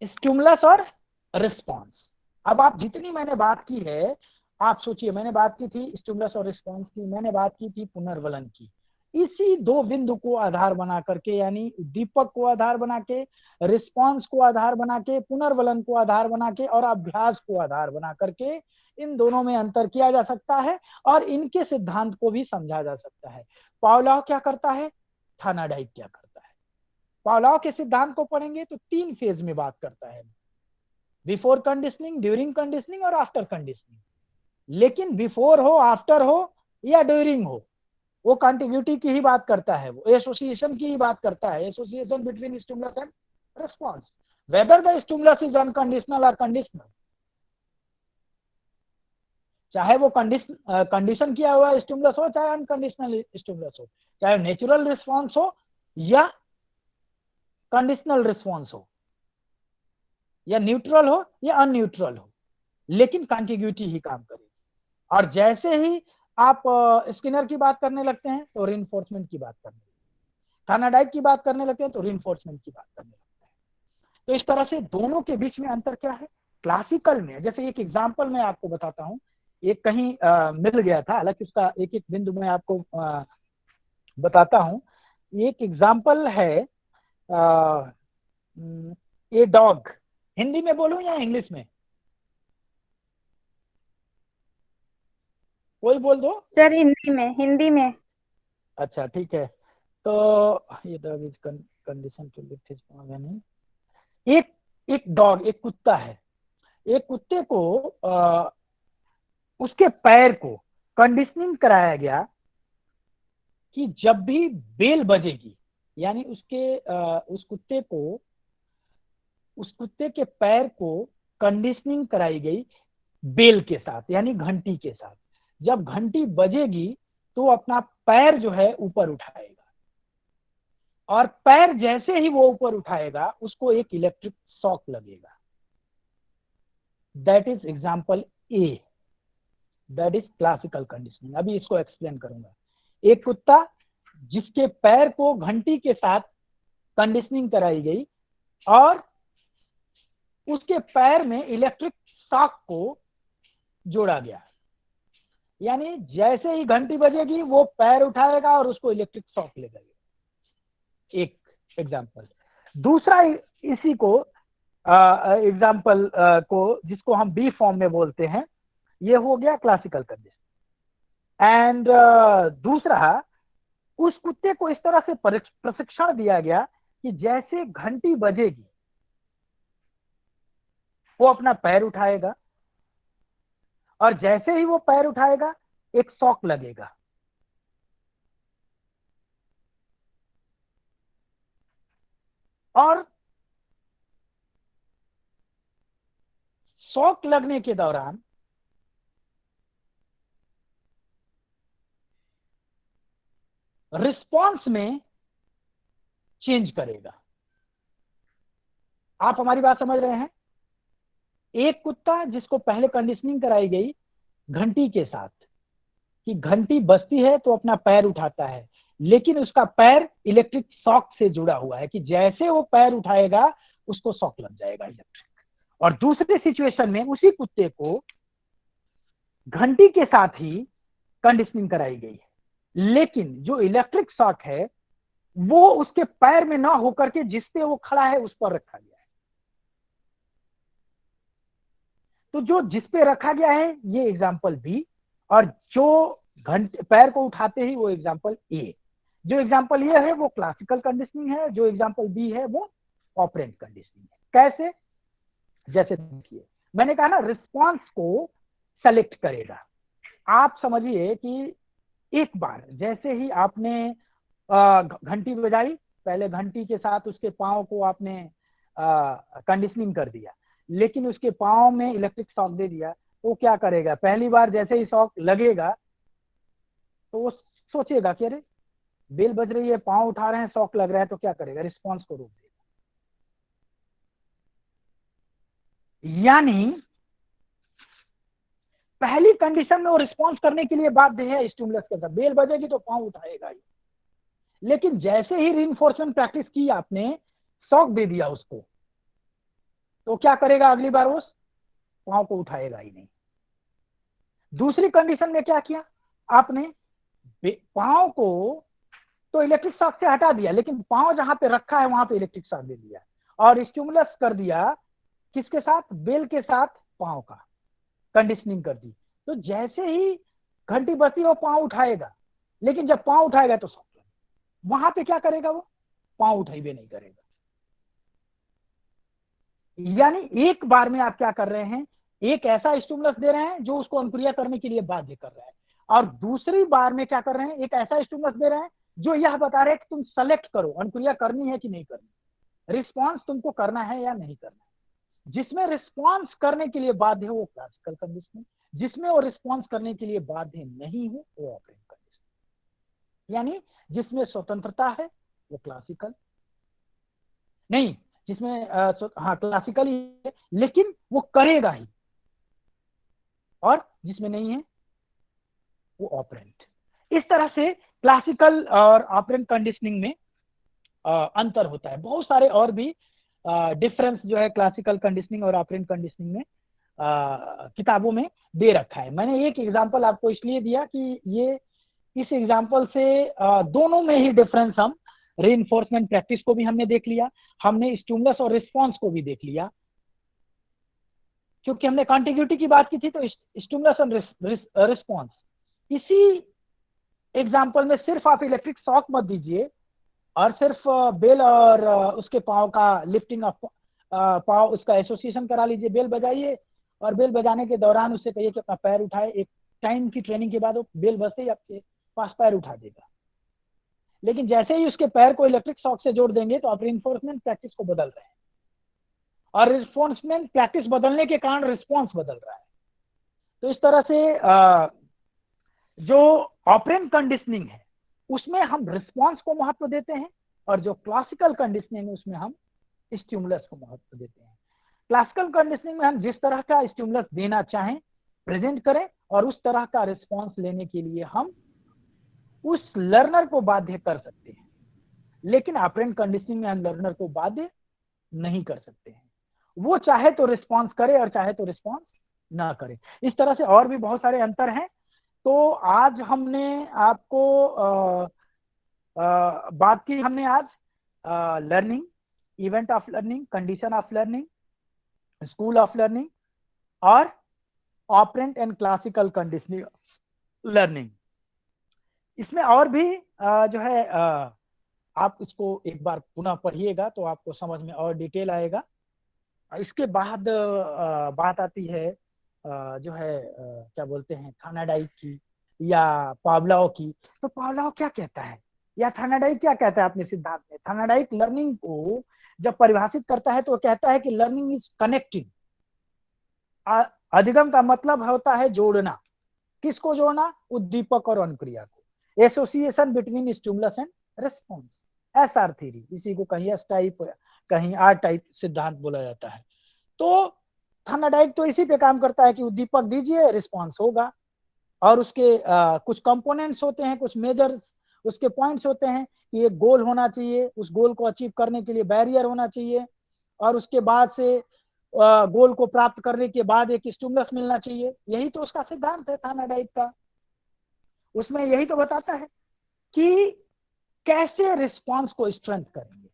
स्टिमुलस और रिस्पॉन्स। अब आप जितनी मैंने बात की है, आप सोचिए, मैंने बात की थी स्टिमुलस और रिस्पॉन्स की, मैंने बात की थी पुनर्वलन की। इसी 2 बिंदु को आधार बना करके, यानी दीपक को आधार बना के, रिस्पॉन्स को आधार बना के, पुनर्वलन को आधार बना के और अभ्यास को आधार बना करके इन दोनों में अंतर किया जा सकता है और इनके सिद्धांत को भी समझा जा सकता है। पावलोव क्या करता है, थार्नाडाइक क्या करता है। पावलोव के सिद्धांत को पढ़ेंगे तो 3 फेज में बात करता है, बिफोर कंडीशनिंग, ड्यूरिंग कंडीशनिंग और आफ्टर कंडीशनिंग। लेकिन बिफोर हो, आफ्टर हो या ड्यूरिंग हो, वो कॉन्टिग्यूटी की ही बात करता है, वो एसोसिएशन की ही बात करता है, association between stimulus and response, whether the stimulus is unconditional और कंडीशनल। चाहे वो कंडीशन किया हुआ स्टिमुलस हो, चाहे अनकंडीशनल स्टिमुलस हो, चाहे नेचुरल रिस्पॉन्स हो या कंडीशनल रिस्पॉन्स हो, या न्यूट्रल हो या अनन्यूट्रल हो, लेकिन कॉन्टिग्यूटी ही काम करेगी। और जैसे ही आप स्किनर की बात करने लगते हैं तो रिइंफोर्समेंट की बात करने लगते हैं, थार्नाडाइक की बात करने लगते हैं तो रिइंफोर्समेंट की बात करने लगते हैं। तो इस तरह से दोनों के बीच में अंतर क्या है क्लासिकल में। जैसे एक एग्जांपल मैं आपको बताता हूं, एक कहीं मिल गया था, हालांकि उसका एक एक बिंदु मैं आपको बताता हूं। एक एग्जांपल है, ए डॉग, हिंदी में बोलूं या इंग्लिश में? कोई बोल दो सर। हिंदी में, हिंदी में। अच्छा ठीक है। तो ये dog is condition to lift his paw नहीं। एक डॉग, एक कुत्ता है। एक कुत्ते को उसके पैर को कंडीशनिंग कराया गया कि जब भी बेल बजेगी, यानी उस कुत्ते के पैर को कंडीशनिंग कराई गई बेल के साथ, यानी घंटी के साथ। जब घंटी बजेगी तो अपना पैर जो है ऊपर उठाएगा, और पैर जैसे ही वो ऊपर उठाएगा उसको एक इलेक्ट्रिक शॉक लगेगा। That is example A, that is classical conditioning. अभी इसको एक्सप्लेन करूंगा। एक कुत्ता जिसके पैर को घंटी के साथ कंडीशनिंग कराई गई और उसके पैर में इलेक्ट्रिक शॉक को जोड़ा गया, यानी जैसे ही घंटी बजेगी वो पैर उठाएगा और उसको इलेक्ट्रिक शॉक लगेगा। एक एग्जाम्पल। दूसरा इसी को एग्जाम्पल को जिसको हम बी फॉर्म में बोलते हैं, ये हो गया क्लासिकल कंडीशन। एंड दूसरा, उस कुत्ते को इस तरह से प्रशिक्षण दिया गया कि जैसे घंटी बजेगी वो अपना पैर उठाएगा, और जैसे ही वो पैर उठाएगा एक शॉक लगेगा। और शॉक लगने के दौरान रिस्पॉन्स में चेंज करेगा। आप हमारी बात समझ रहे हैं? एक कुत्ता जिसको पहले कंडीशनिंग कराई गई घंटी के साथ कि घंटी बजती है तो अपना पैर उठाता है, लेकिन उसका पैर इलेक्ट्रिक शॉक से जुड़ा हुआ है कि जैसे वो पैर उठाएगा उसको शॉक लग जाएगा इलेक्ट्रिक। और दूसरे सिचुएशन में उसी कुत्ते को घंटी के साथ ही कंडीशनिंग कराई गई है, लेकिन जो इलेक्ट्रिक शॉक है वो उसके पैर में ना होकर के जिस पे वो खड़ा है उस पर रखा गया है। तो जो जिस पे रखा गया है ये एग्जाम्पल बी, और जो पैर को उठाते ही वो एग्जाम्पल ए। जो एग्जाम्पल ये है वो क्लासिकल कंडीशनिंग है, जो एग्जाम्पल बी है वो ऑपरेंट कंडीशनिंग है। कैसे? जैसे देखिए, मैंने कहा ना रिस्पॉन्स को सेलेक्ट करेगा। आप समझिए कि एक बार जैसे ही आपने घंटी बजाई, पहले घंटी के साथ उसके पांव को आपने कंडीशनिंग कर दिया, लेकिन उसके पांव में इलेक्ट्रिक शॉक दे दिया, तो क्या करेगा? पहली बार जैसे ही शॉक लगेगा तो वो सोचेगा कि अरे बेल बज रही है, पांव उठा रहे हैं, शॉक लग रहा है, तो क्या करेगा? रिस्पॉन्स को रोक देगा। यानी पहली कंडीशन में वो रिस्पॉन्स करने के लिए बाध्य है स्टिमुलस के साथ। बेल बजेगी तो पांव उठाएगा ही, लेकिन जैसे ही रीइंफोर्समेंट प्रैक्टिस की आपने, शॉक दे दिया उसको, तो क्या करेगा? अगली बार उस पांव को उठाएगा ही नहीं। दूसरी कंडीशन में क्या किया आपने? पांव को तो इलेक्ट्रिक शॉक से हटा दिया, लेकिन पांव जहां पे रखा है वहां पे इलेक्ट्रिक शॉक दे दिया और स्टिमुलस कर दिया किसके साथ? बेल के साथ पांव का कंडीशनिंग कर दी। तो जैसे ही घंटी बजती वो पांव उठाएगा, लेकिन जब पांव उठाएगा तो शॉक लगेगा। वहां पे क्या करेगा? वो पांव उठाइए नहीं करेगा। यानी एक बार में आप क्या कर रहे हैं? एक ऐसा स्टिमुलस दे रहे हैं जो उसको अनुक्रिया करने के लिए बाध्य कर रहा है, और दूसरी बार में क्या कर रहे हैं? एक ऐसा स्टिमुलस दे रहे हैं जो यह बता रहे हैं कि तुम सेलेक्ट करो, अनुक्रिया करनी है कि नहीं करनी, रिस्पॉन्स तुमको करना है या नहीं करना है। जिसमें रिस्पॉन्स करने के लिए बाध्य हो वो क्लासिकल कंडीशनिंग, जिसमें वो रिस्पॉन्स करने के लिए बाध्य नहीं हो वो ऑपरेंट कंडीशनिंग। यानी जिसमें स्वतंत्रता है वो क्लासिकल नहीं, जिसमें हाँ क्लासिकल ही है लेकिन वो करेगा ही, और जिसमें नहीं है वो ऑपरेंट। इस तरह से क्लासिकल और ऑपरेंट कंडीशनिंग में अंतर होता है। बहुत सारे और भी डिफरेंस जो है क्लासिकल कंडीशनिंग और ऑपरेंट कंडीशनिंग में किताबों में दे रखा है। मैंने एक एग्जांपल आपको इसलिए दिया कि ये इस एग्जांपल से दोनों में ही डिफरेंस, हम रीइंफोर्समेंट प्रैक्टिस को भी हमने देख लिया, हमने स्टिमुलस और रिस्पॉन्स को भी देख लिया। क्योंकि हमने कॉन्टिग्यूटी की बात की थी तो स्टिमुलस और रिस्पॉन्स, इसी एग्जाम्पल में सिर्फ आप इलेक्ट्रिक शॉक मत दीजिए और सिर्फ बेल और उसके पाँव का लिफ्टिंग ऑफ पाँव, उसका एसोसिएशन करा लीजिए, बेल बजाइए और बेल बजाने के दौरान उससे कहिए कि अपना पैर उठाए। एक टाइम की ट्रेनिंग के बाद वो बेल बजते ही आपके पास पैर उठा देगा। लेकिन जैसे ही उसके पैर को इलेक्ट्रिक शॉक से जोड़ देंगे तो आप रिइंफोर्समेंट प्रैक्टिस को बदल रहे हैं, और रिइंफोर्समेंट प्रैक्टिस बदलने के कारण रिस्पॉन्स बदल रहा है। तो इस तरह से जो ऑपरेंट कंडीशनिंग है उसमें हम रिस्पॉन्स को महत्व देते हैं, और जो क्लासिकल कंडीशनिंग है उसमें हम स्टिमुलस को महत्व देते हैं। क्लासिकल कंडीशनिंग में हम जिस तरह का स्टिमुलस देना चाहें प्रेजेंट करें, और उस तरह का रिस्पॉन्स लेने के लिए हम उस लर्नर को बाध्य कर सकते हैं। लेकिन ऑपरेंट कंडीशनिंग में हम लर्नर को बाध्य नहीं कर सकते हैं, वो चाहे तो रिस्पॉन्स करे और चाहे तो रिस्पॉन्स ना करे। इस तरह से और भी बहुत सारे अंतर हैं। तो आज हमने आपको बात की, हमने आज learning, event of learning, condition of learning, school of learning और operant and classical conditioning learning. इसमें और भी जो है आप इसको एक बार पुनः पढ़िएगा तो आपको समझ में और डिटेल आएगा। इसके बाद बात आती है जो है क्या बोलते हैं थानाडाइक की या पावलोव की। तो पावलोव क्या कहता है या थानाडाइक क्या कहता है अपने सिद्धांत में? थानाडाइक लर्निंग को जब परिभाषित करता है तो कहता है कि लर्निंग इज कनेक्टिंग। अधिगम का मतलब होता है जोड़ना। किसको जोड़ना? उद्दीपक और अनुक्रिया को। Association between stimulus and response, SR theory. इसी को कहीं एस टाइप कहीं आर टाइप सिद्धांत बोला जाता है। तो थानाडाइक तो इसी पे काम करता है कि उद्दीपक दीजिए, रिस्पॉन्स होगा, और उसके कुछ कंपोनेंट्स होते हैं, कुछ मेजर्स उसके पॉइंट्स होते हैं कि एक गोल होना चाहिए, उस गोल को अचीव करने के लिए बैरियर होना चाहिए, और उसके बाद से गोल को प्राप्त करने के बाद एक स्टिमुलस मिलना चाहिए। यही तो उसका सिद्धांत है थानाडाइक का। उसमें यही तो बताता है कि कैसे रिस्पॉन्स को स्ट्रेंथ करेंगे।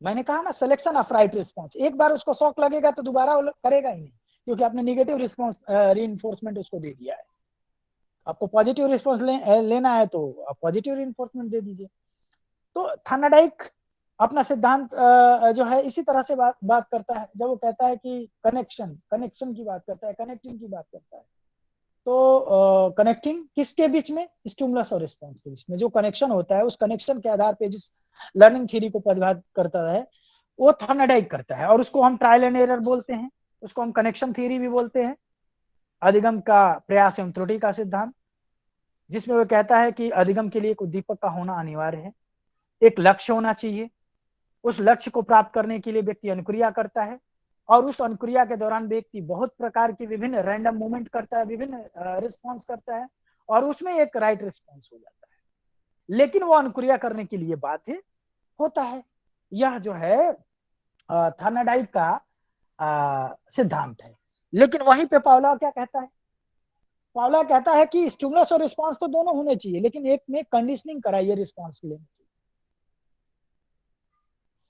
मैंने कहा ना, सिलेक्शन ऑफ राइट रिस्पॉन्स। एक बार उसको शॉक लगेगा तो दोबारा वो करेगा ही नहीं, क्योंकि आपने निगेटिव रिस्पॉन्स रीइंफोर्समेंट उसको दे दिया है। आपको पॉजिटिव रिस्पॉन्स लेना है तो आप पॉजिटिव रीइंफोर्समेंट दे दीजिए। तो थानाडाइक अपना सिद्धांत जो है इसी तरह से बात करता है। जब वो कहता है कि कनेक्शन की बात करता है, कनेक्टिंग की बात करता है, तो कनेक्टिंग किसके बीच में? स्टिमुलस और रिस्पॉन्स के बीच में जो कनेक्शन होता है, उस कनेक्शन के आधार पे जिस लर्निंग थ्योरी को परिभाषित करता है वो थानाडाइक करता है, और उसको हम ट्रायल एंड एरर बोलते हैं, उसको हम कनेक्शन थ्योरी भी बोलते हैं। अधिगम का प्रयास एवं त्रुटि का सिद्धांत, जिसमें वो कहता है कि अधिगम के लिए एक उद्दीपक का होना अनिवार्य है, एक लक्ष्य होना चाहिए, उस लक्ष्य को प्राप्त करने के लिए व्यक्ति अनुक्रिया करता है, और उस अनुक्रिया के दौरान व्यक्ति बहुत प्रकार की विभिन्न रैंडम मूवमेंट करता है, विभिन्न रिस्पॉन्स करता है, और उसमें एक राइट रिस्पॉन्स हो जाता है। लेकिन वो अनुक्रिया करने के लिए बाध्य होता है। यह जो है थानाडाइक का सिद्धांत है। लेकिन वहीं पे पावलोव क्या कहता है? पावलोव कहता है कि स्टिमुलस और रिस्पॉन्स तो दोनों होने चाहिए, लेकिन एक में कंडीशनिंग कराइए रिस्पॉन्स लेने की।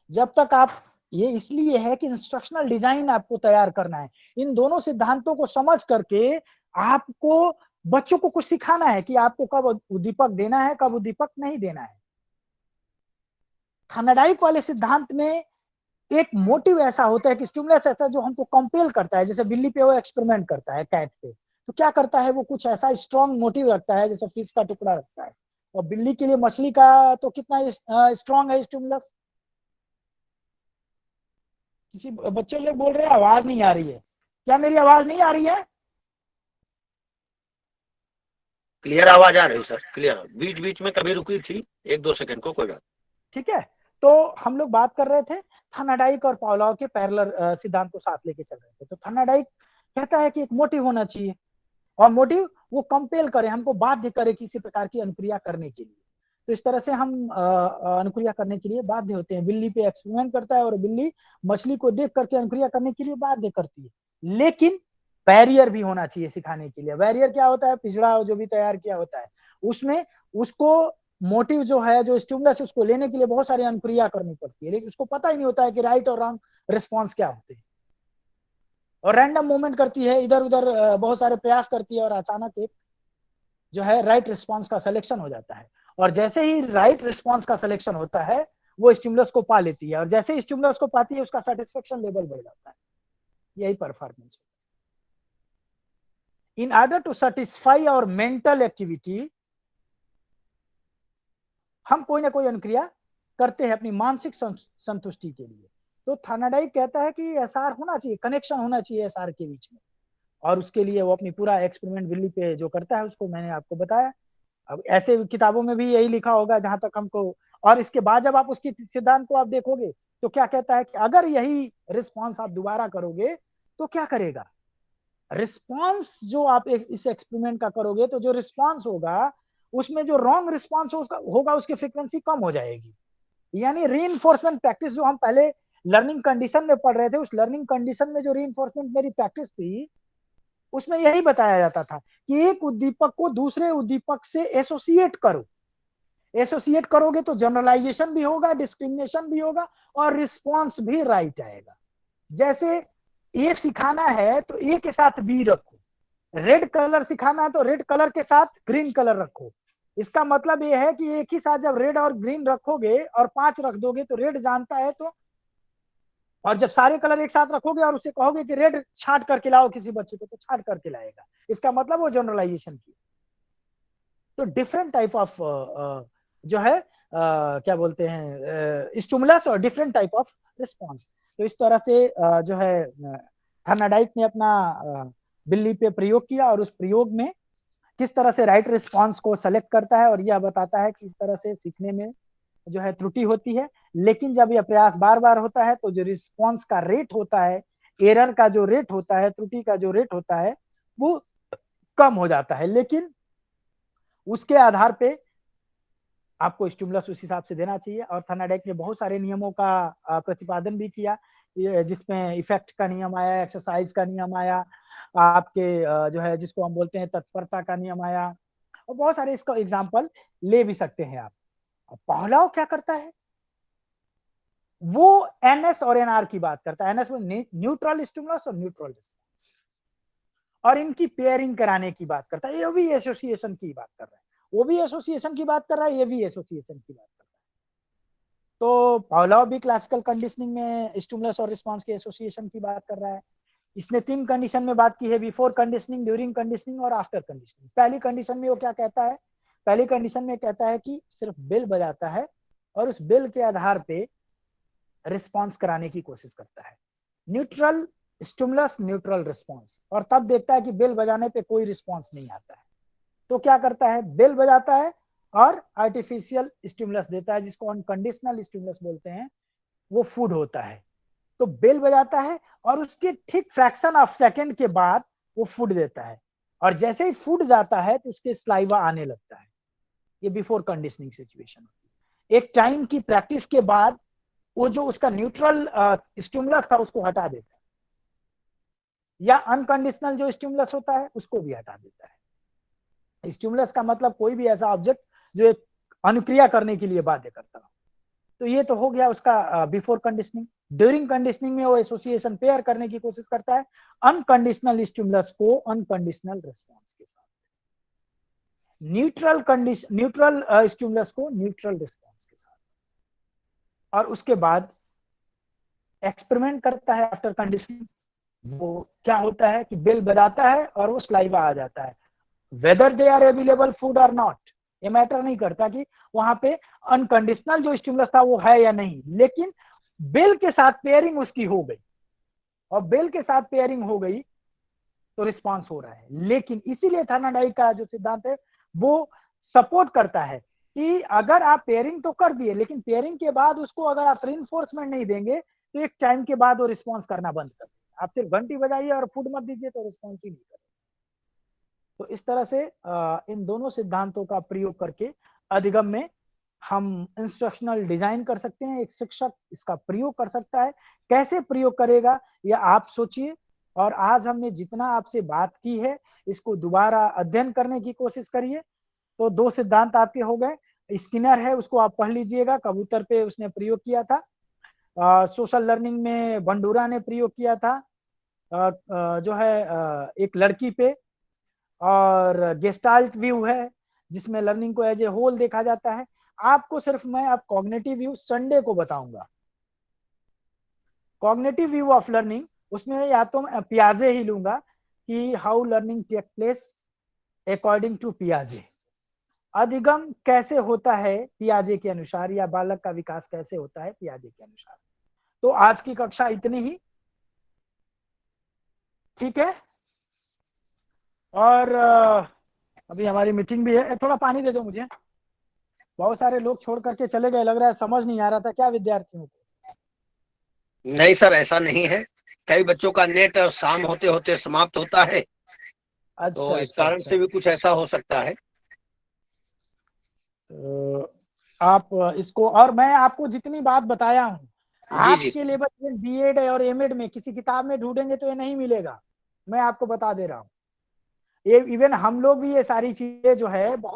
जब तक आप, ये इसलिए है कि इंस्ट्रक्शनल डिजाइन आपको तैयार करना है। इन दोनों सिद्धांतों को समझ करके आपको बच्चों को कुछ सिखाना है कि आपको कब उद्दीपक देना है, कब उद्दीपक नहीं देना है। थानाडाइक वाले सिद्धांत में एक मोटिव ऐसा होता है कि स्टिमुलस ऐसा जो हमको कंपेल करता है। जैसे बिल्ली पे वो एक्सपेरिमेंट करता है, कैट पे, तो क्या करता है वो कुछ ऐसा स्ट्रॉन्ग मोटिव रखता है, जैसे फिश का टुकड़ा रखता है। और बिल्ली के लिए मछली का तो कितना स्ट्रॉन्ग है स्टिमुलस। किसी बच्चे लोग बोल रहे हैं आवाज नहीं आ रही है, क्या मेरी आवाज नहीं आ रही है? क्लियर आवाज आ रही सर, क्लियर। बीच बीच में कभी रुकी थी 1-2 सेकंड को, कोई बात। ठीक है, तो हम लोग बात कर रहे थे थानाडाइक और पावलोव के पैरेलल सिद्धांत को साथ लेके चल रहे थे। तो थानाडाइक कहता है कि एक मोटिव होना चाहिए, और मोटिव वो कंपेल करे, हमको बाध्य करे किसी प्रकार की अनुक्रिया करने के लिए। तो इस तरह से हम अनुक्रिया करने के लिए बाध्य होते हैं। बिल्ली पे एक्सपेरिमेंट करता है और बिल्ली मछली को देख करके अनुक्रिया करने के लिए बाध्य करती है, लेकिन बैरियर भी होना चाहिए सिखाने के लिए। बैरियर क्या होता है? पिछड़ा जो भी तैयार किया होता है उसमें उसको मोटिव जो है, जो स्टिमुलस उसको लेने के लिए बहुत सारी अनुक्रिया करनी पड़ती है, लेकिन उसको पता ही नहीं होता है कि राइट और रॉन्ग रिस्पॉन्स क्या होते हैं, और रैंडम मूवमेंट करती है, इधर उधर बहुत सारे प्रयास करती है, और अचानक एक जो है राइट रिस्पॉन्स का सिलेक्शन हो जाता है। और जैसे ही राइट रिस्पॉन्स का सिलेक्शन होता है वो स्टिमुलस को पा लेती है, और जैसे स्टिमुलस को पाती है उसका सेटिस्फेक्शन लेवल बढ़ जाता है। यही performance. In order to satisfy our mental activity, हम कोई ना कोई अनुक्रिया करते हैं अपनी मानसिक संतुष्टि के लिए। तो थार्नाडाइक कहता है कि एसआर होना चाहिए, कनेक्शन होना चाहिए एसआर के बीच में, और उसके लिए वो अपनी पूरा एक्सपेरिमेंट बिल्ली पे जो करता है उसको मैंने आपको बताया। अब ऐसे किताबों में भी यही लिखा होगा जहां तक हमको, और इसके बाद जब आप उसकी सिद्धांत को आप देखोगे तो क्या कहता है कि अगर यही रिस्पॉन्स आप दोबारा करोगे तो क्या करेगा, रिस्पॉन्स जो आप इस एक्सपेरिमेंट का करोगे तो जो रिस्पॉन्स होगा उसमें जो रॉन्ग रिस्पॉन्स होगा उसकी फ्रीक्वेंसी कम हो जाएगी। यानी रीइंफोर्समेंट प्रैक्टिस जो हम पहले लर्निंग कंडीशन में पढ़ रहे थे, उस लर्निंग कंडीशन में जो रीइंफोर्समेंट मेरी प्रैक्टिस थी उसमें यही बताया जाता था कि एक उद्दीपक को दूसरे उद्दीपक से एसोसिएट करो, एसोसिएट करोगे तो जनरलाइजेशन भी होगा, डिस्क्रिमिनेशन भी होगा, और रिस्पॉन्स भी राइट आएगा। जैसे ए सिखाना है तो ए के साथ बी रखो, रेड कलर सिखाना है तो रेड कलर के साथ ग्रीन कलर रखो। इसका मतलब यह है कि एक ही साथ जब रेड और ग्रीन रखोगे और 5 रख दोगे तो रेड जानता है, तो और जब सारे कलर एक साथ रखोगे और उसे कहोगे कि रेड छांट करके लाओ किसी बच्चे को, तो छांट करके लाएगा। इसका मतलब वो जनरलाइजेशन की। तो डिफरेंट टाइप ऑफ जो है क्या बोलते हैं स्टिमुलस और डिफरेंट टाइप ऑफ रिस्पॉन्स। तो इस तरह से जो है थार्नाडाइक ने अपना बिल्ली पे प्रयोग किया, और उस प्रयोग में किस तरह से राइट रिस्पॉन्स को सेलेक्ट करता है, और यह बताता है कि इस तरह से सीखने में जो है त्रुटि होती है। लेकिन जब यह प्रयास बार बार होता है तो जो रिस्पॉन्स का रेट होता है, एरर का जो रेट होता है, त्रुटि का जो रेट होता है, वो कम हो जाता है। लेकिन उसके आधार पे आपको स्टिमुलस उस हिसाब से देना चाहिए। और थार्नाडाइक ने बहुत सारे नियमों का प्रतिपादन भी किया, जिसमें इफेक्ट का नियम आया, एक्सरसाइज का नियम आया, आपके जो है जिसको हम बोलते हैं तत्परता का नियम आया, और बहुत सारे इसका एग्जाम्पल ले भी सकते हैं आप। पावलोव क्या करता है, वो एनएस और एनआर की बात करता है। एनएस में न्यूट्रल स्टिमुलस और न्यूट्रल रिस्पॉन्स, और इनकी पेयरिंग कराने की बात करता है। ये भी एसोसिएशन की बात कर रहा है, वो भी एसोसिएशन की बात कर रहा है, ये भी एसोसिएशन की बात कर रहा है। तो पावलोव भी क्लासिकल कंडीशनिंग में स्टिमुलस और रिस्पॉन्स के एसोसिएशन की बात कर रहा है। इसने 3 कंडीशन में बात की है, बिफोर कंडीशनिंग, ड्यूरिंग कंडीशनिंग और आफ्टर कंडीशनिंग। पहली कंडीशन में वो क्या कहता है, पहली कंडीशन में कहता है कि सिर्फ बेल बजाता है और उस बेल के आधार पे रिस्पॉन्स कराने की कोशिश करता है। न्यूट्रल स्टिमुलस, न्यूट्रल रिस्पॉन्स, और तब देखता है कि बेल बजाने पे कोई रिस्पॉन्स नहीं आता है तो क्या करता है, बेल बजाता है और आर्टिफिशियल स्टिमुलस देता है, जिसको अनकंडीशनल स्टिमुलस बोलते हैं। वो फूड होता है, तो बेल बजाता है और उसके ठीक फ्रैक्शन ऑफ सेकेंड के बाद वो फूड देता है, और जैसे ही फूड जाता है तो उसके स्लाइवा आने लगता है। ये बिफोर कंडीशनिंग सिचुएशन होती है। एक टाइम की प्रैक्टिस के बाद वो जो उसका न्यूट्रल स्टिमुलस था उसको हटा देता है, या अनकंडीशनल जो स्टिमुलस होता है उसको भी हटा देता है। स्टिमुलस का मतलब कोई भी ऐसा ऑब्जेक्ट जो एक अनुक्रिया करने के लिए बाध्य करता हो। तो ये तो हो गया उसका बिफोर कंडीशनिंग। ड्यूरिंग कंडीशनिंग में वो एसोसिएशन पेयर करने की कोशिश करता है अनकंडीशनल स्टिमुलस को अनकंडीशनल रिस्पॉन्स के साथ, न्यूट्रल स्टिमुलस को न्यूट्रल रिस्पॉन्स के साथ, और उसके बाद एक्सपेरिमेंट करता है आफ्टर कंडीशनिंग। वो क्या होता है कि बेल बजाता है और वो स्लाइवा आ जाता है, whether they are available food और नॉट, ये मैटर नहीं करता कि वहां पे अनकंडीशनल जो स्टिमुलस था वो है या नहीं, लेकिन बेल के साथ पेयरिंग उसकी हो गई, और बेल के साथ पेयरिंग हो गई तो रिस्पांस हो रहा है। लेकिन इसीलिए थार्नाडाइक का जो सिद्धांत है वो सपोर्ट करता है कि अगर आप पेयरिंग तो कर दिए, लेकिन पेयरिंग के बाद उसको अगर आप रीइंफोर्समेंट नहीं देंगे तो एक टाइम के बाद वो रिस्पॉन्स करना बंद कर देगा। आप सिर्फ घंटी बजाइए और फूड मत दीजिए तो रिस्पॉन्स ही नहीं करेगा। तो इस तरह से इन दोनों सिद्धांतों का प्रयोग करके अधिगम में हम इंस्ट्रक्शनल डिजाइन कर सकते हैं। एक शिक्षक इसका प्रयोग कर सकता है, कैसे प्रयोग करेगा यह आप सोचिए। और आज हमने जितना आपसे बात की है इसको दोबारा अध्ययन करने की कोशिश करिए। तो 2 सिद्धांत आपके हो गए। स्किनर है उसको आप पढ़ लीजिएगा, कबूतर पे उसने प्रयोग किया था। सोशल लर्निंग में बंडूरा ने प्रयोग किया था जो है एक लड़की पे, और गेस्टाल्ट व्यू है जिसमें लर्निंग को एज ए होल देखा जाता है। आपको सिर्फ मैं अब कॉग्निटिव व्यू संडे को बताऊंगा। कॉग्निटिव व्यू ऑफ लर्निंग, उसमें या तो मैं पियाजे ही लूंगा कि how learning take place according to पियाजे, अधिगम कैसे होता है पियाजे के अनुसार, या बालक का विकास कैसे होता है पियाजे के अनुसार। तो आज की कक्षा इतनी ही, ठीक है। और अभी हमारी मीटिंग भी है। थोड़ा पानी दे दो मुझे, बहुत सारे लोग छोड़ करके चले गए, लग रहा है समझ नहीं आ रहा था क्या विद्यार्थियों को। नहीं सर, ऐसा नहीं है, कई बच्चों का नेट शाम होते होते समाप्त होता है, तो इस कारण से भी कुछ ऐसा हो सकता है। तो आप इसको, और मैं आपको जितनी बात बताया हूँ आपके लेवल बीएड और एमएड में किसी किताब में ढूंढेंगे तो ये नहीं मिलेगा, मैं आपको बता दे रहा हूँ। ये इवन हम लोग भी ये सारी चीजें जो है बहुत